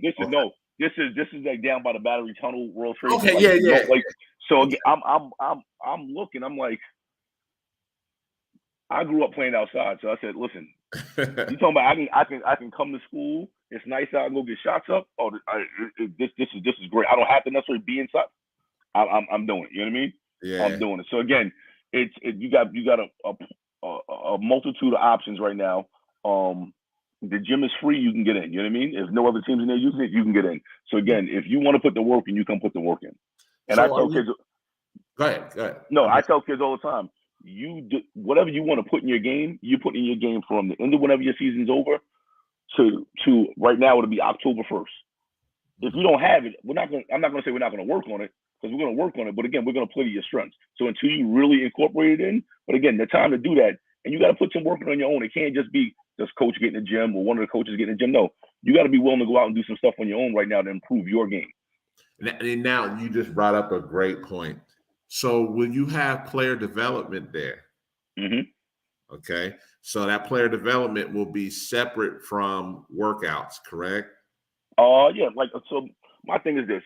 Speaker 3: This is like down by the Battery Tunnel, World Trade.
Speaker 1: Okay,
Speaker 3: Like, so again, I'm looking. I'm like, I grew up playing outside, so I said, listen, you talking about I can come to school. It's nice out and go get shots up. Oh, this is great. I don't have to necessarily be inside. I'm doing it. You know what I mean?
Speaker 1: Yeah.
Speaker 3: I'm doing it. So again, you got a multitude of options right now. The gym is free. You can get in. You know what I mean? If no other teams in there using it, you can get in. So again, if you want to put the work in, you can put the work in. And so I tell kids.
Speaker 1: Go ahead.
Speaker 3: No, I tell kids all the time. You do whatever you want to put in your game. You put in your game from the end of whenever your season's over to right now. It'll be October 1st. If you don't have it, I'm not going to say we're not going to work on it, because we're going to work on it. But again, we're going to play to your strengths. So until you really incorporate it in, but again, the time to do that, and you got to put some work on your own. It can't just be just coach getting in the gym or one of the coaches getting in the gym. No, you got to be willing to go out and do some stuff on your own right now to improve your game.
Speaker 1: And now you just brought up a great point. So will you have player development there?
Speaker 3: Mm-hmm.
Speaker 1: Okay. So that player development will be separate from workouts, correct?
Speaker 3: Yeah. Like, so my thing is this.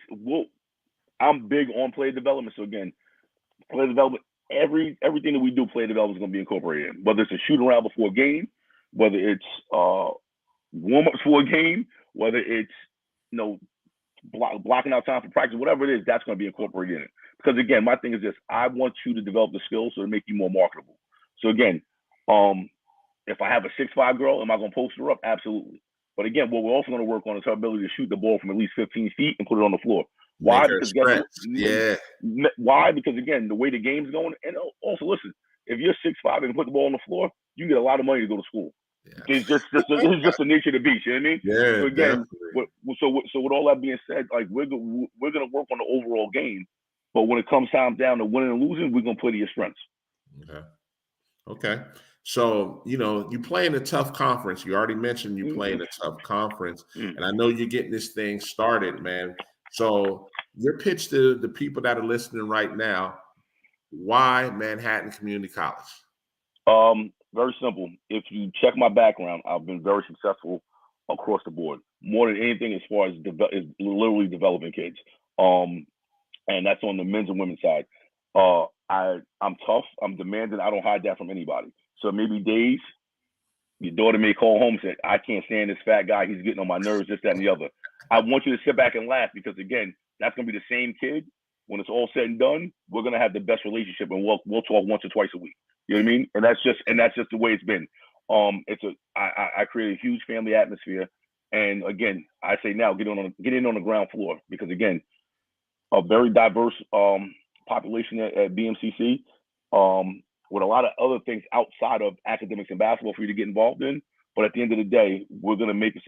Speaker 3: I'm big on player development. So again, player development, everything that we do, player development is going to be incorporated in. Whether it's a shoot around before a game, whether it's warm-ups for a game, whether it's, you know, blocking out time for practice, whatever it is, that's going to be incorporated in it. Because again, my thing is this: I want you to develop the skills so to make you more marketable. So again, if I have a 6'5" girl, am I going to post her up? Absolutely. But again, what we're also going to work on is her ability to shoot the ball from at least 15 feet and put it on the floor. Why? Because why? Because again, the way the game's going, and also listen, if you're 6'5" and put the ball on the floor, you get a lot of money to go to school. Yeah. It's just the nature of the beast. You know what I mean?
Speaker 1: Yeah.
Speaker 3: So again, so with all that being said, like we're gonna work on the overall game. But when it comes time down to winning and losing, we're going to play to your strengths.
Speaker 1: Okay. So, you play in a tough conference. You already mentioned you play in a tough conference. And I know you're getting this thing started, man. So your pitch to the people that are listening right now, why Manhattan Community College?
Speaker 3: Very simple. If you check my background, I've been very successful across the board. More than anything, as far as is literally developing kids. And that's on the men's and women's side. I'm tough. I'm demanding. I don't hide that from anybody. So maybe days, your daughter may call home and say, I can't stand this fat guy. He's getting on my nerves, this, that, and the other. I want you to sit back and laugh because, again, that's going to be the same kid. When it's all said and done, we're going to have the best relationship, and we'll talk once or twice a week. You know what I mean? And that's just the way it's been. I create a huge family atmosphere. And again, I say now, get in on the ground floor because, again, a very diverse population at BMCC with a lot of other things outside of academics and basketball for you to get involved in. But at the end of the day, we're going to make a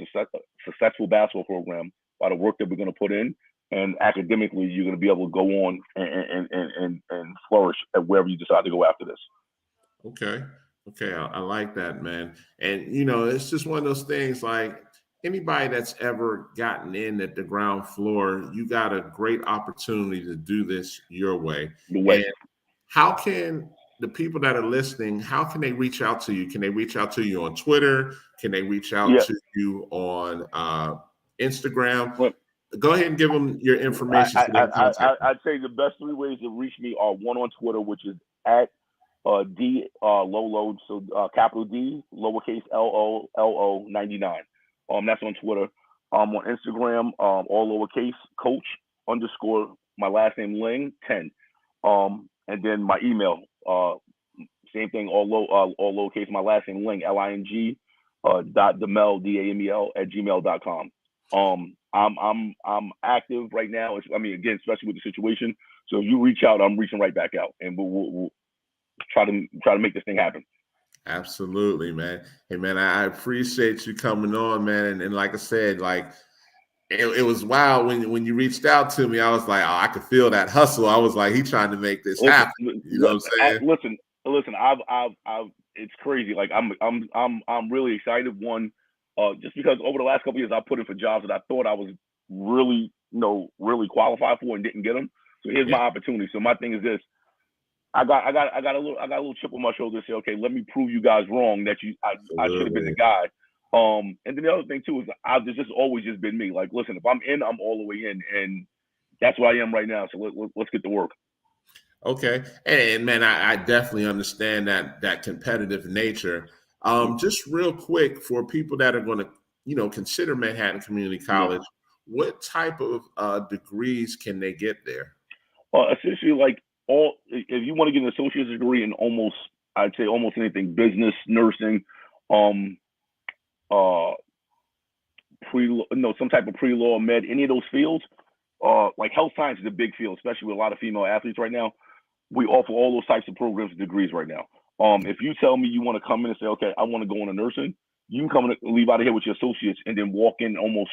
Speaker 3: successful basketball program by the work that we're going to put in. And academically, you're going to be able to go on and flourish at wherever you decide to go after this.
Speaker 1: Okay. I like that, man. And, it's just one of those things like anybody that's ever gotten in at the ground floor, you got a great opportunity to do this your way. And how can the people that are listening, how can they reach out to you? Can they reach out to you on Twitter? Can they reach out to you on Instagram? Go ahead and give them your information.
Speaker 3: I'd say the best 3 ways to reach me are one on Twitter, which is at D Lolo, so capital D, lowercase LOLO 99. That's on Twitter. On Instagram, all lowercase, coach _ my last name Ling 10. And then my email, same thing, all lowercase, my last name Ling LING .demel DAMEL @gmail.com. I'm active right now. Again, especially with the situation. So if you reach out, I'm reaching right back out, and we'll try to make this thing happen.
Speaker 1: Absolutely, man. Hey, man, I appreciate you coming on, man. And like I said, like it was wild when you reached out to me. I was like, oh, I could feel that hustle. I was like, he's trying to make this happen. You know what I'm saying?
Speaker 3: Listen. I've it's crazy. Like I'm really excited. One, just because over the last couple of years I put in for jobs that I thought I was really qualified for and didn't get them. So here's my opportunity. So my thing is this. I got a little chip on my shoulder to say, okay, let me prove you guys wrong that I should have been the guy. And then the other thing too is this has always just been me. Like, listen, if I'm in, I'm all the way in, and that's where I am right now. So let's get to work.
Speaker 1: Okay, and man, I definitely understand that competitive nature. Just real quick for people that are going to, consider Manhattan Community College, what type of degrees can they get there?
Speaker 3: Essentially, like if you want to get an associate's degree in I'd say almost anything, business, nursing, some type of pre-law, med, any of those fields, like health science is a big field, especially with a lot of female athletes right now. We offer all those types of programs and degrees right now. If you tell me you want to come in and say, okay, I want to go into nursing, you can come and leave out of here with your associates and then walk in almost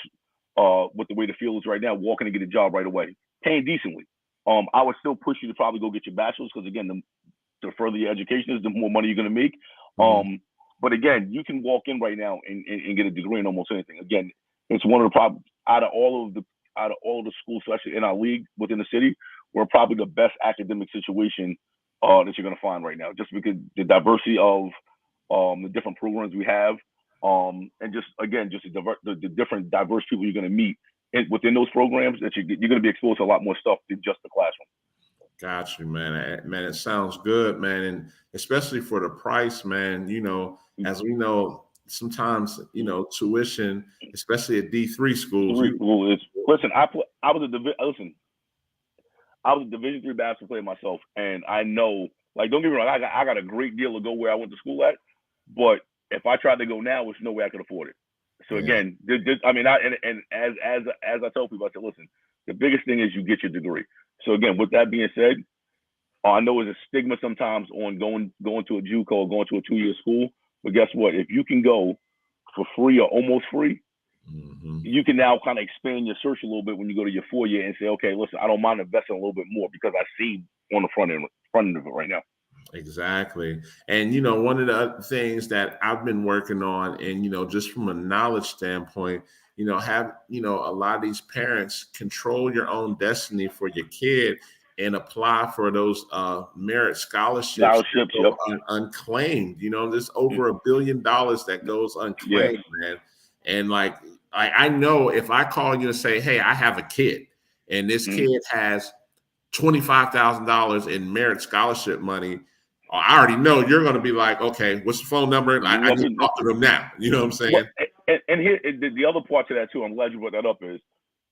Speaker 3: with the way the field is right now, walk in and get a job right away, paying decently. I would still push you to probably go get your bachelor's because, again, the further your education is, the more money you're going to make. But again, you can walk in right now and get a degree in almost anything. Again, it's one of the problems out of all of the schools, especially in our league within the city, we're probably the best academic situation that you're going to find right now, just because the diversity of the different programs we have, and just the different diverse people you're going to meet within those programs, that you're going to be exposed to a lot more stuff than just the classroom.
Speaker 1: Got you, man. Man, it sounds good, man, and especially for the price, man. As we know, sometimes tuition, especially at D3 schools.
Speaker 3: Listen, I was a Division III basketball player myself, and I know, like, don't get me wrong, I got a great deal to go where I went to school at, but if I tried to go now, there's no way I could afford it. So again, as I tell people, I say, listen, the biggest thing is you get your degree. So again, with that being said, I know there's a stigma sometimes on going to a JUCO or going to a 2-year school, but guess what? If you can go for free or almost free, you can now kind of expand your search a little bit when you go to your 4-year and say, okay, listen, I don't mind investing a little bit more because I see on the front end of it right now.
Speaker 1: Exactly. And, one of the other things that I've been working on, and, just from a knowledge standpoint, have, a lot of these parents control your own destiny for your kid and apply for those merit scholarships that go unclaimed. There's over $1 billion that goes unclaimed, man. And like I know if I call you and say, hey, I have a kid and this kid has $25,000 in merit scholarship money, I already know you're going to be like, okay, what's the phone number? I need to talk to them now. You know what I'm saying?
Speaker 3: And here, the other part to that too, I'm glad you brought that up, is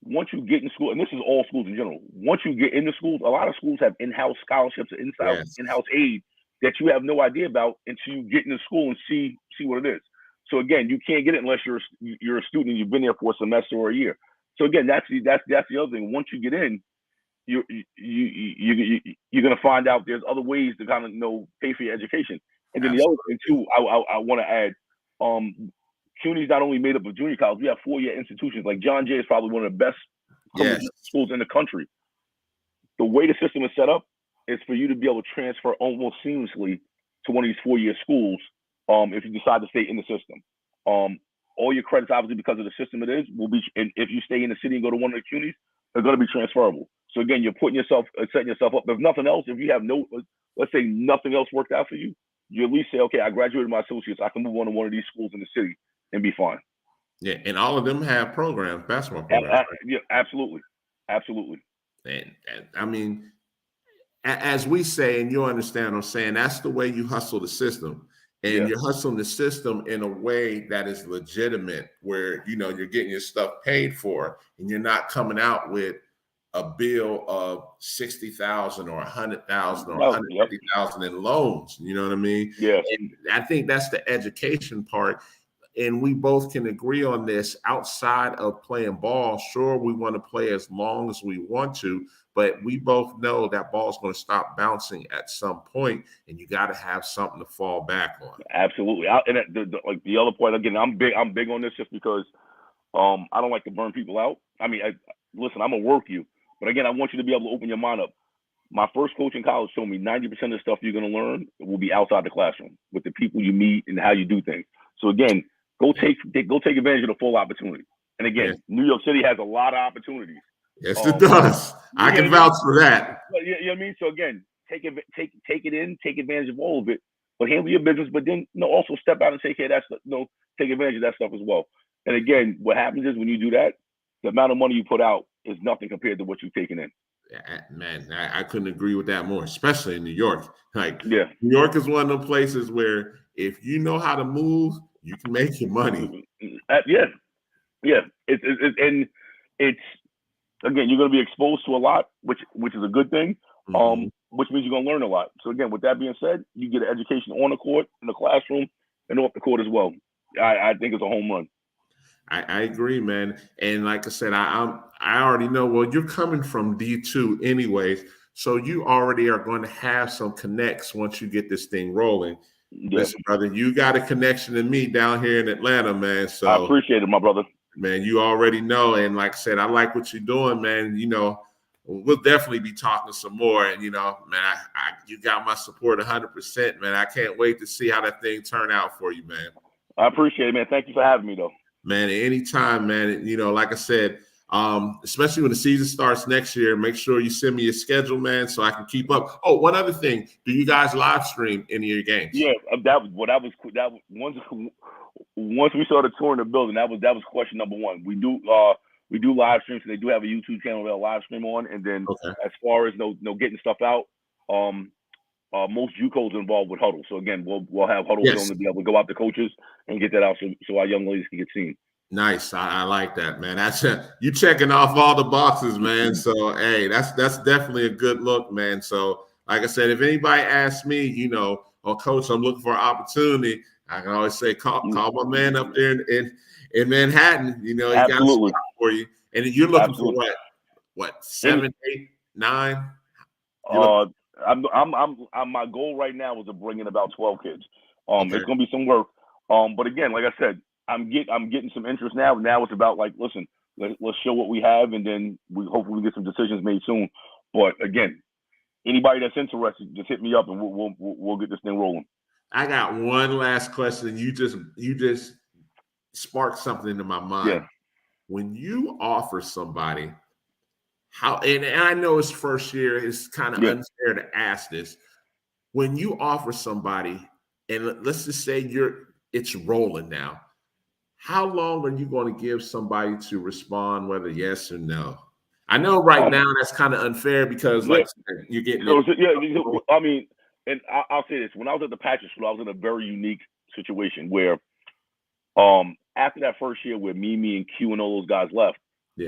Speaker 3: once you get in school, and this is all schools in general, once you get into schools, a lot of schools have in-house scholarships or in-house aid that you have no idea about until you get into school and see what it is. So again, you can't get it unless you're a student and you've been there for a semester or a year. So again, that's the other thing. Once you get in, you're going to find out there's other ways to kind of pay for your education. And then the other thing too, I want to add, CUNY's not only made up of junior college. We have 4-year institutions. Like John Jay is probably one of the best schools in the country. The way the system is set up is for you to be able to transfer almost seamlessly to one of these 4-year schools if you decide to stay in the system. All your credits, obviously, because of the system it is, will be. And if you stay in the city and go to one of the CUNYs, they're going to be transferable. So again, you're setting yourself up. If nothing else, if you have let's say nothing else worked out for you, you at least say, okay, I graduated my associates. I can move on to one of these schools in the city and be fine.
Speaker 1: Yeah, and all of them have programs, basketball programs. Right?
Speaker 3: Yeah, absolutely.
Speaker 1: And I mean, as we say, and you understand what I'm saying, that's the way you hustle the system. And you're hustling the system in a way that is legitimate, where, you're getting your stuff paid for and you're not coming out with a bill of $60,000 or $100,000 or $150,000 in loans. You know what I mean?
Speaker 3: Yeah.
Speaker 1: And I think that's the education part. And we both can agree on this. Outside of playing ball, sure, we want to play as long as we want to, but we both know that ball's going to stop bouncing at some point, and you got to have something to fall back on.
Speaker 3: Absolutely. And the other point, again, I'm big on this just because I don't like to burn people out. I mean, listen, I'm gonna work you, but again, I want you to be able to open your mind up. My first coach in college told me 90% of the stuff you're going to learn will be outside the classroom with the people you meet and how you do things. So again, go take advantage of the full opportunity. And again, New York City has a lot of opportunities.
Speaker 1: Yes, it does. I can vouch for that.
Speaker 3: You know what I mean? So again, take advantage of all of it, but handle your business. But then, also step out and take care of that stuff. Take advantage of that stuff as well. And again, what happens is when you do that, the amount of money you put out is nothing compared to what you've taken in.
Speaker 1: Man, I couldn't agree with that more, especially in New York. New York is one of the places where if you know how to move, you can make your money.
Speaker 3: Yeah. It's again, you're going to be exposed to a lot, which is a good thing. Which means you're going to learn a lot. So again, with that being said, you get an education on the court, in the classroom, and off the court as well. I think it's a home run.
Speaker 1: I agree, man. And like I said, I already know, well, you're coming from D2 anyways, so you already are going to have some connects once you get this thing rolling. Yeah. Listen, brother, you got a connection to me down here in Atlanta, man. So
Speaker 3: I appreciate it, my brother.
Speaker 1: Man, you already know. And like I said, I like what you're doing, man. We'll definitely be talking some more. And, man, you got my support 100%, man. I can't wait to see how that thing turn out for you, man.
Speaker 3: I appreciate it, man. Thank you for having me, though.
Speaker 1: Man, anytime, man. Like I said, especially when the season starts next year, make sure you send me your schedule, man, so I can keep up. Oh, one other thing. Do you guys live stream any of your games?
Speaker 3: Yeah, that was once we started touring the building, that was question number one. We do live streams, so they do have a YouTube channel they'll live stream on. And then as far as getting stuff out, most JUCOs involved with Huddle. So again, we'll have Huddle film to be able to go out to coaches and get that out so our young ladies can get seen.
Speaker 1: Nice. I like that, man. That's you checking off all the boxes, man. So hey, that's definitely a good look, man. So like I said, if anybody asks me, oh, coach, I'm looking for an opportunity, I can always say call my man up there in Manhattan. He got a spot for you. And you're looking for what 7, 8, 9?
Speaker 3: I'm my goal right now is to bring in about 12 kids. It's going to be some work. But again, like I said, I'm getting some interest now. Now it's about like, listen, let's show what we have, and then we hopefully get some decisions made soon. But again, anybody that's interested, just hit me up, and we'll get this thing rolling.
Speaker 1: I got one last question. You just sparked something into my mind.
Speaker 3: Yeah.
Speaker 1: When you offer somebody, how, and I know it's first year, it's kind of unfair to ask this. When you offer somebody, and let's just say it's rolling now, how long are you going to give somebody to respond, whether yes or no? I know right now that's kind of unfair because like you're getting
Speaker 3: I mean, and I'll say this: when I was at the Patriot School, I was in a very unique situation where, after that first year where Mimi and Q and all those guys left,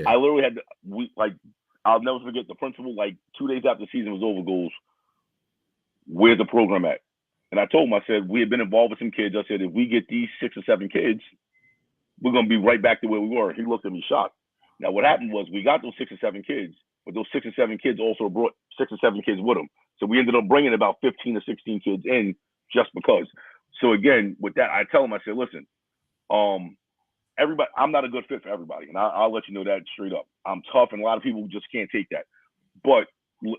Speaker 3: I literally had I'll never forget the principal, like 2 days after the season was over, goes, "Where's the program at?" And I told him, I said, we had been involved with some kids. I said, if we get these 6 or 7 kids, we're going to be right back to where we were. He looked at me shocked. Now, what happened was we got those 6 or 7 kids, but those 6 or 7 kids also brought 6 or 7 kids with them. So we ended up bringing about 15 or 16 kids in just because. So again, with that, I tell him, I said, listen, everybody, I'm not a good fit for everybody. And I'll let you know that straight up. I'm tough, and a lot of people just can't take that. But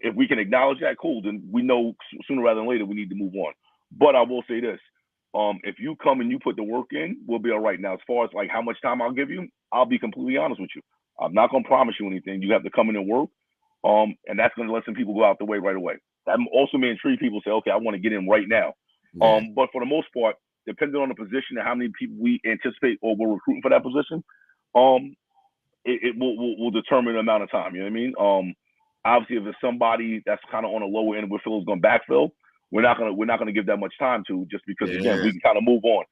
Speaker 3: if we can acknowledge that, cool, then we know sooner rather than later we need to move on. But I will say this. If you come and you put the work in, we'll be all right. Now, as far as like how much time I'll give you, I'll be completely honest with you. I'm not going to promise you anything. You have to come in and work. And that's going to let some people go out the way right away. That also may intrigue people say, okay, I want to get in right now. But for the most part, depending on the position and how many people we anticipate or we're recruiting for that position, it will determine the amount of time. You know what I mean? Obviously, if it's somebody that's kind of on the lower end, we feel is going to backfill, we're not gonna give that much time to, just because again we can kind of move on.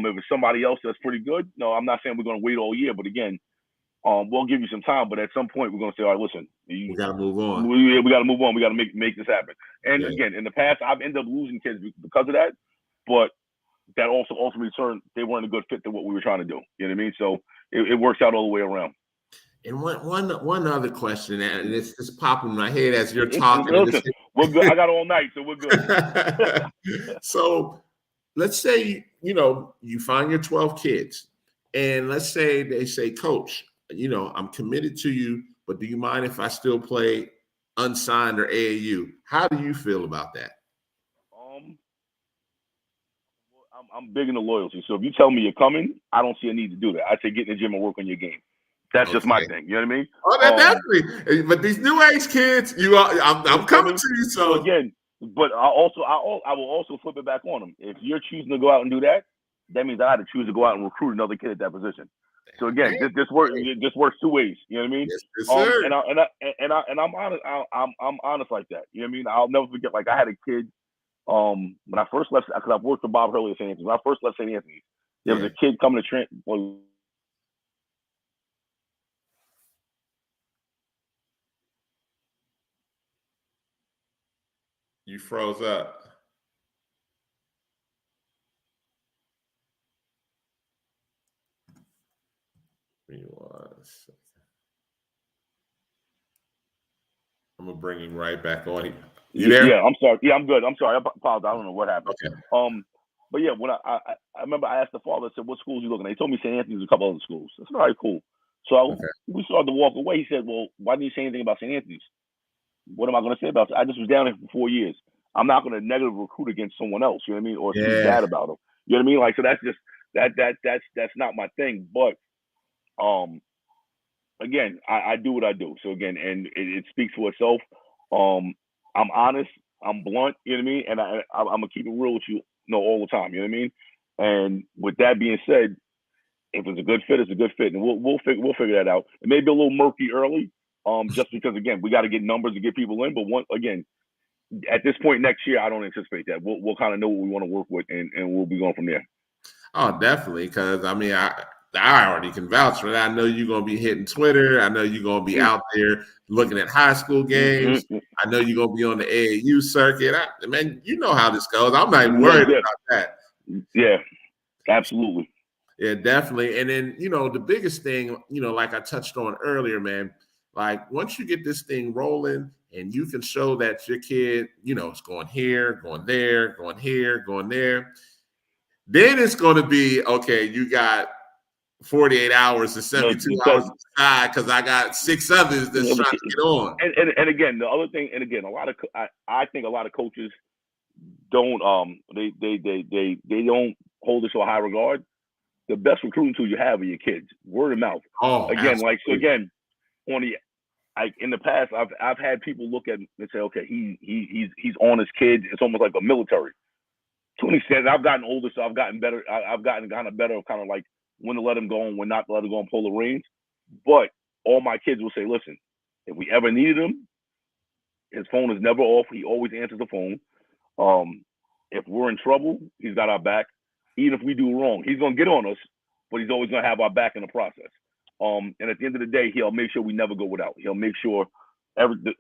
Speaker 3: If it's somebody else that's pretty good, no, I'm not saying we're gonna wait all year, but again, we'll give you some time. But at some point, we're gonna say, all right, listen,
Speaker 1: we gotta move on.
Speaker 3: We gotta move on. We gotta make this happen. And again, in the past, I've ended up losing kids because of that, but that also ultimately turned they weren't a good fit to what we were trying to do. You know what I mean? So it works out all the way around.
Speaker 1: And one other question, and it's just popping in my head as you're talking.
Speaker 3: Listen, we're good. I got all night, so we're good.
Speaker 1: So let's say, you find your 12 kids, and let's say they say, Coach, I'm committed to you, but do you mind if I still play unsigned or AAU? How do you feel about that?
Speaker 3: I'm big into loyalty. So if you tell me you're coming, I don't see a need to do that. I say get in the gym and work on your game. That's just my thing. You know what I mean?
Speaker 1: Oh, that definitely. But these new age kids, I'm coming to you. So
Speaker 3: again, but I will also flip it back on them. If you're choosing to go out and do that, that means I had to choose to go out and recruit another kid at that position. So again, this works 2 ways. You know what I mean?
Speaker 1: Yes, sir.
Speaker 3: And I'm honest. I'm honest like that. You know what I mean? I'll never forget. Like I had a kid. When I first left, because I've worked for Bob Hurley at St. Anthony's. When I first left St. Anthony's, there was a kid coming to Trent.
Speaker 1: You froze up. I'm gonna bring him right back on. You there?
Speaker 3: Yeah, I'm sorry. Yeah, I'm good. I'm sorry. I apologize. I don't know what happened.
Speaker 1: Okay.
Speaker 3: But yeah, when I remember I asked the father, I said, what schools you looking at? He told me St. Anthony's and a couple other schools. I said, all right, cool. So we started to walk away. He said, well, why didn't you say anything about St. Anthony's? What am I going to say about it? I just was down there for 4 years. I'm not going to negative recruit against someone else, you know what I mean? Or speak bad about them. You know what I mean? Like, so that's just, that's not my thing. But again, I do what I do. So again, and it speaks for itself. I'm honest. I'm blunt. You know what I mean? And I'm gonna keep it real with you, all the time. You know what I mean? And with that being said, if it's a good fit, it's a good fit, and we'll figure that out. It may be a little murky early, just because again we got to get numbers to get people in. But again, at this point next year, I don't anticipate that. We'll kind of know what we want to work with, and we'll be going from there.
Speaker 1: Oh, definitely, because I mean I already can vouch for that. I know you're going to be hitting Twitter. I know you're going to be out there looking at high school games. I know you're going to be on the AAU circuit. Man, you know how this goes. I'm not even worried about that.
Speaker 3: Yeah, absolutely.
Speaker 1: Yeah, definitely. And then, the biggest thing, like I touched on earlier, man, like once you get this thing rolling and you can show that your kid, is going here, going there, going here, going there, then it's going to be, okay, you got 48 hours to 72 hours to decide because I got 6 others that's trying to get on.
Speaker 3: And again, the other thing, and again, I think a lot of coaches don't they don't hold it to a high regard. The best recruiting tool you have are your kids, word of mouth.
Speaker 1: Oh,
Speaker 3: again,
Speaker 1: absolutely.
Speaker 3: In the past, I've had people look at me and say, okay, he's on his kids. It's almost like a military. To an extent, I've gotten older, so I've gotten better. I've gotten kind of better, kind of like when to let him go and when not to let him go and pull the reins. But all my kids will say, listen, if we ever needed him, his phone is never off. He always answers the phone. If we're in trouble, he's got our back. Even if we do wrong, he's gonna get on us, but he's always gonna have our back in the process. And at the end of the day, he'll make sure we never go without. He'll make sure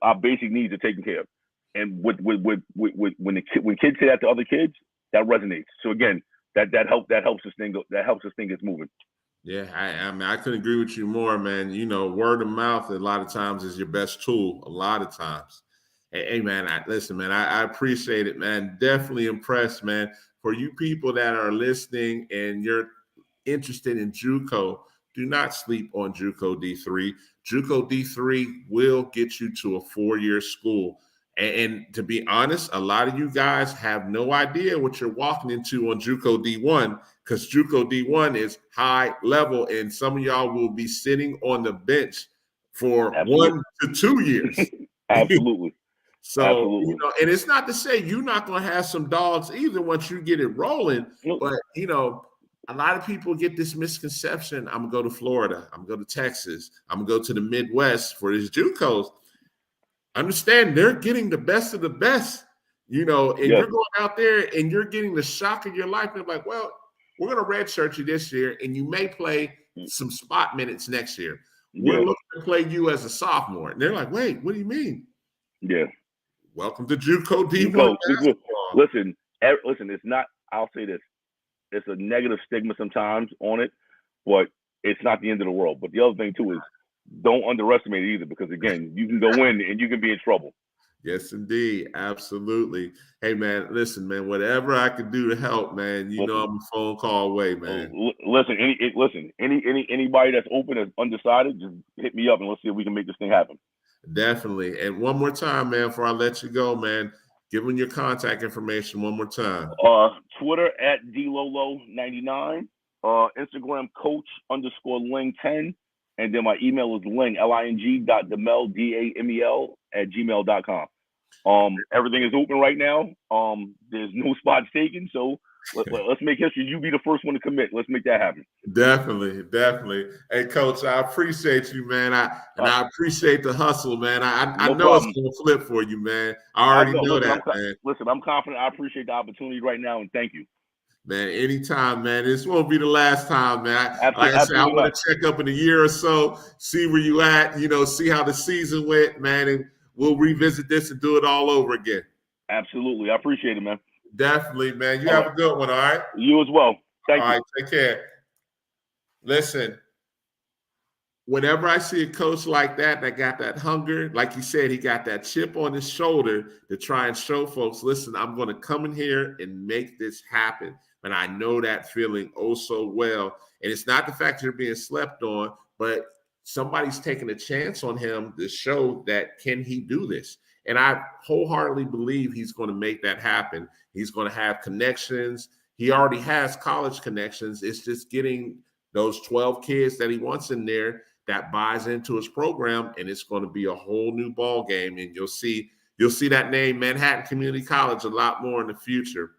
Speaker 3: our basic needs are taken care of. And when kids say that to other kids, that resonates. So again, that helps this thing get moving.
Speaker 1: Yeah, I mean, I couldn't agree with you more, man. You know, word of mouth a lot of times is your best tool. A lot of times. Hey, man, listen, man, I appreciate it, man. Definitely impressed, man. For you people that are listening and you're interested in JUCO, do not sleep on JUCO D3. JUCO D3 will get you to a 4-year school. And to be honest, a lot of you guys have no idea what you're walking into on JUCO D1 because JUCO D1 is high level, and some of y'all will be sitting on the bench for
Speaker 3: Absolutely.
Speaker 1: 1 to 2 years.
Speaker 3: Absolutely.
Speaker 1: So,
Speaker 3: Absolutely.
Speaker 1: you know, and it's not to say you're not going to have some dogs either once you get it rolling, but, you know, a lot of people get this misconception. I'm going to go to Florida. I'm going to go to Texas. I'm going to go to the Midwest for these JUCOs. Understand they're getting the best of the best, you know, and you're going out there and you're getting the shock of your life. And they're like, well, we're going to redshirt you this year and you may play some spot minutes next year. We're looking to play you as a sophomore. And they're like, wait, what do you mean?
Speaker 3: Yeah.
Speaker 1: Welcome to JUCO D1 basketball.
Speaker 3: Listen, it's not, I'll say this, it's a negative stigma sometimes on it, but it's not the end of the world. But the other thing too is don't underestimate it either, because again, you can go in and you can be in trouble.
Speaker 1: Yes, indeed. Absolutely. Hey, man, listen, man, whatever I can do to help, man, you know I'm a phone call away, man.
Speaker 3: Anybody that's open and undecided, just hit me up and let's see if we can make this thing happen.
Speaker 1: Definitely. And one more time, man, before I let you go, man, give them your contact information one more time.
Speaker 3: Twitter at DLolo99, Instagram coach_ling10, and then my email is ling.demel, DAMEL @gmail.com. Everything is open right now. There's no spots taken, so let's make history. You be the first one to commit. Let's make that happen.
Speaker 1: Definitely. Hey, Coach, I appreciate you, man. I appreciate the hustle, man. I know it's going to flip for you, man. I already know that, man.
Speaker 3: Listen, I'm confident. I appreciate the opportunity right now, and thank you.
Speaker 1: Man, anytime, man. This won't be the last time, man. Like I said, I want to check up in a year or so, see where you at, you know, see how the season went, man, and we'll revisit this and do it all over again.
Speaker 3: Absolutely. I appreciate it, man.
Speaker 1: Definitely, man. You have a good one, all right?
Speaker 3: You as well. Thank you.
Speaker 1: All right, take care. Listen, whenever I see a coach like that got that hunger, like you said, he got that chip on his shoulder to try and show folks, listen, I'm going to come in here and make this happen. And I know that feeling oh so well. And it's not the fact that you're being slept on, but somebody's taking a chance on him to show that can he do this? And I wholeheartedly believe he's going to make that happen. He's going to have connections. He already has college connections. It's just getting those 12 kids that he wants in there that buys into his program, and it's going to be a whole new ball game. And you'll see that name, Manhattan Community College, a lot more in the future.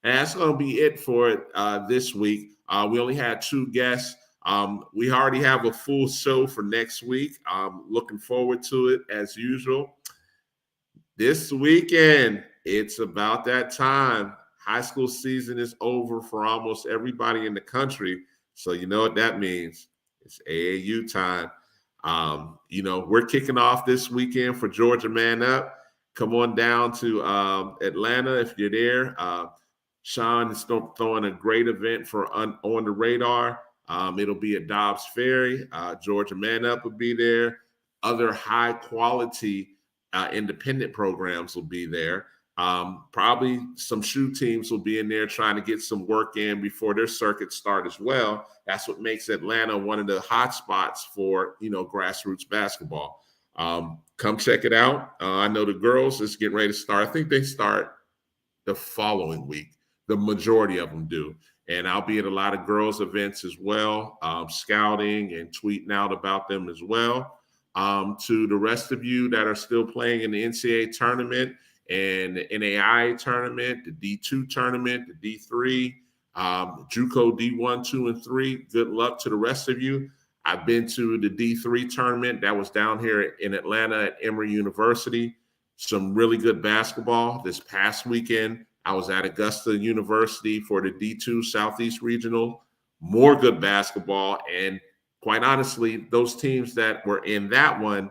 Speaker 1: And that's going to be it for it this week. We only had 2 guests. We already have a full show for next week. Looking forward to it as usual. This weekend, it's about that time. High school season is over for almost everybody in the country. So you know what that means. It's AAU time. You know, we're kicking off this weekend for Georgia Man Up. Come on down to Atlanta if you're there. Sean is throwing a great event for On the Radar. It'll be at Dobbs Ferry. Georgia Man Up will be there. Other high quality independent programs will be there. Probably some shoe teams will be in there trying to get some work in before their circuits start as well. That's what makes Atlanta one of the hot spots for, grassroots basketball. Come check it out. I know the girls is getting ready to start. I think they start the following week. The majority of them do. And I'll be at a lot of girls events as well, scouting and tweeting out about them as well. To the rest of you that are still playing in the NCAA tournament and the NAIA tournament, the D2 tournament, the D3, JUCO D1, 2, and 3, good luck to the rest of you. I've been to the D3 tournament that was down here in Atlanta at Emory University. Some really good basketball. This past weekend, I was at Augusta University for the D2 Southeast Regional. More good basketball. And quite honestly, those teams that were in that one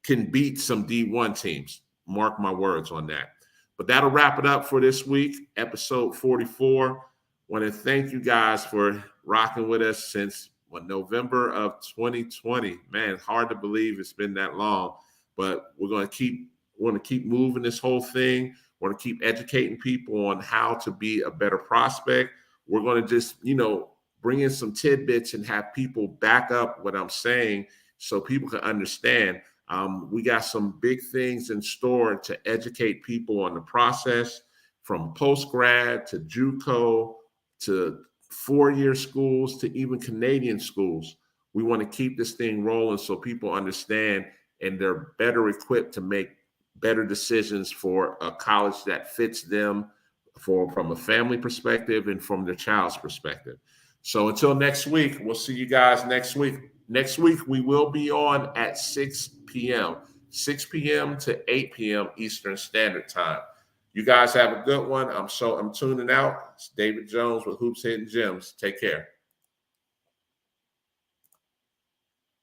Speaker 1: can beat some D1 teams. Mark my words on that. But that'll wrap it up for this week, episode 44. Want to thank you guys for rocking with us since November of 2020. Man, hard to believe it's been that long. But we're going to keep moving this whole thing. We're going to keep educating people on how to be a better prospect. We're going to just, bring in some tidbits and have people back up what I'm saying so people can understand. We got some big things in store to educate people on the process, from post-grad to JUCO to four-year schools to even Canadian schools. We want to keep this thing rolling so people understand and they're better equipped to make better decisions for a college that fits them from a family perspective and from their child's perspective. So until next week, we'll see you guys next week. Next week, we will be on at 6 p.m. 6 p.m. to 8 p.m. Eastern Standard Time. You guys have a good one. I'm tuning out. It's David Jones with Hoops Hidden Gems. Take care.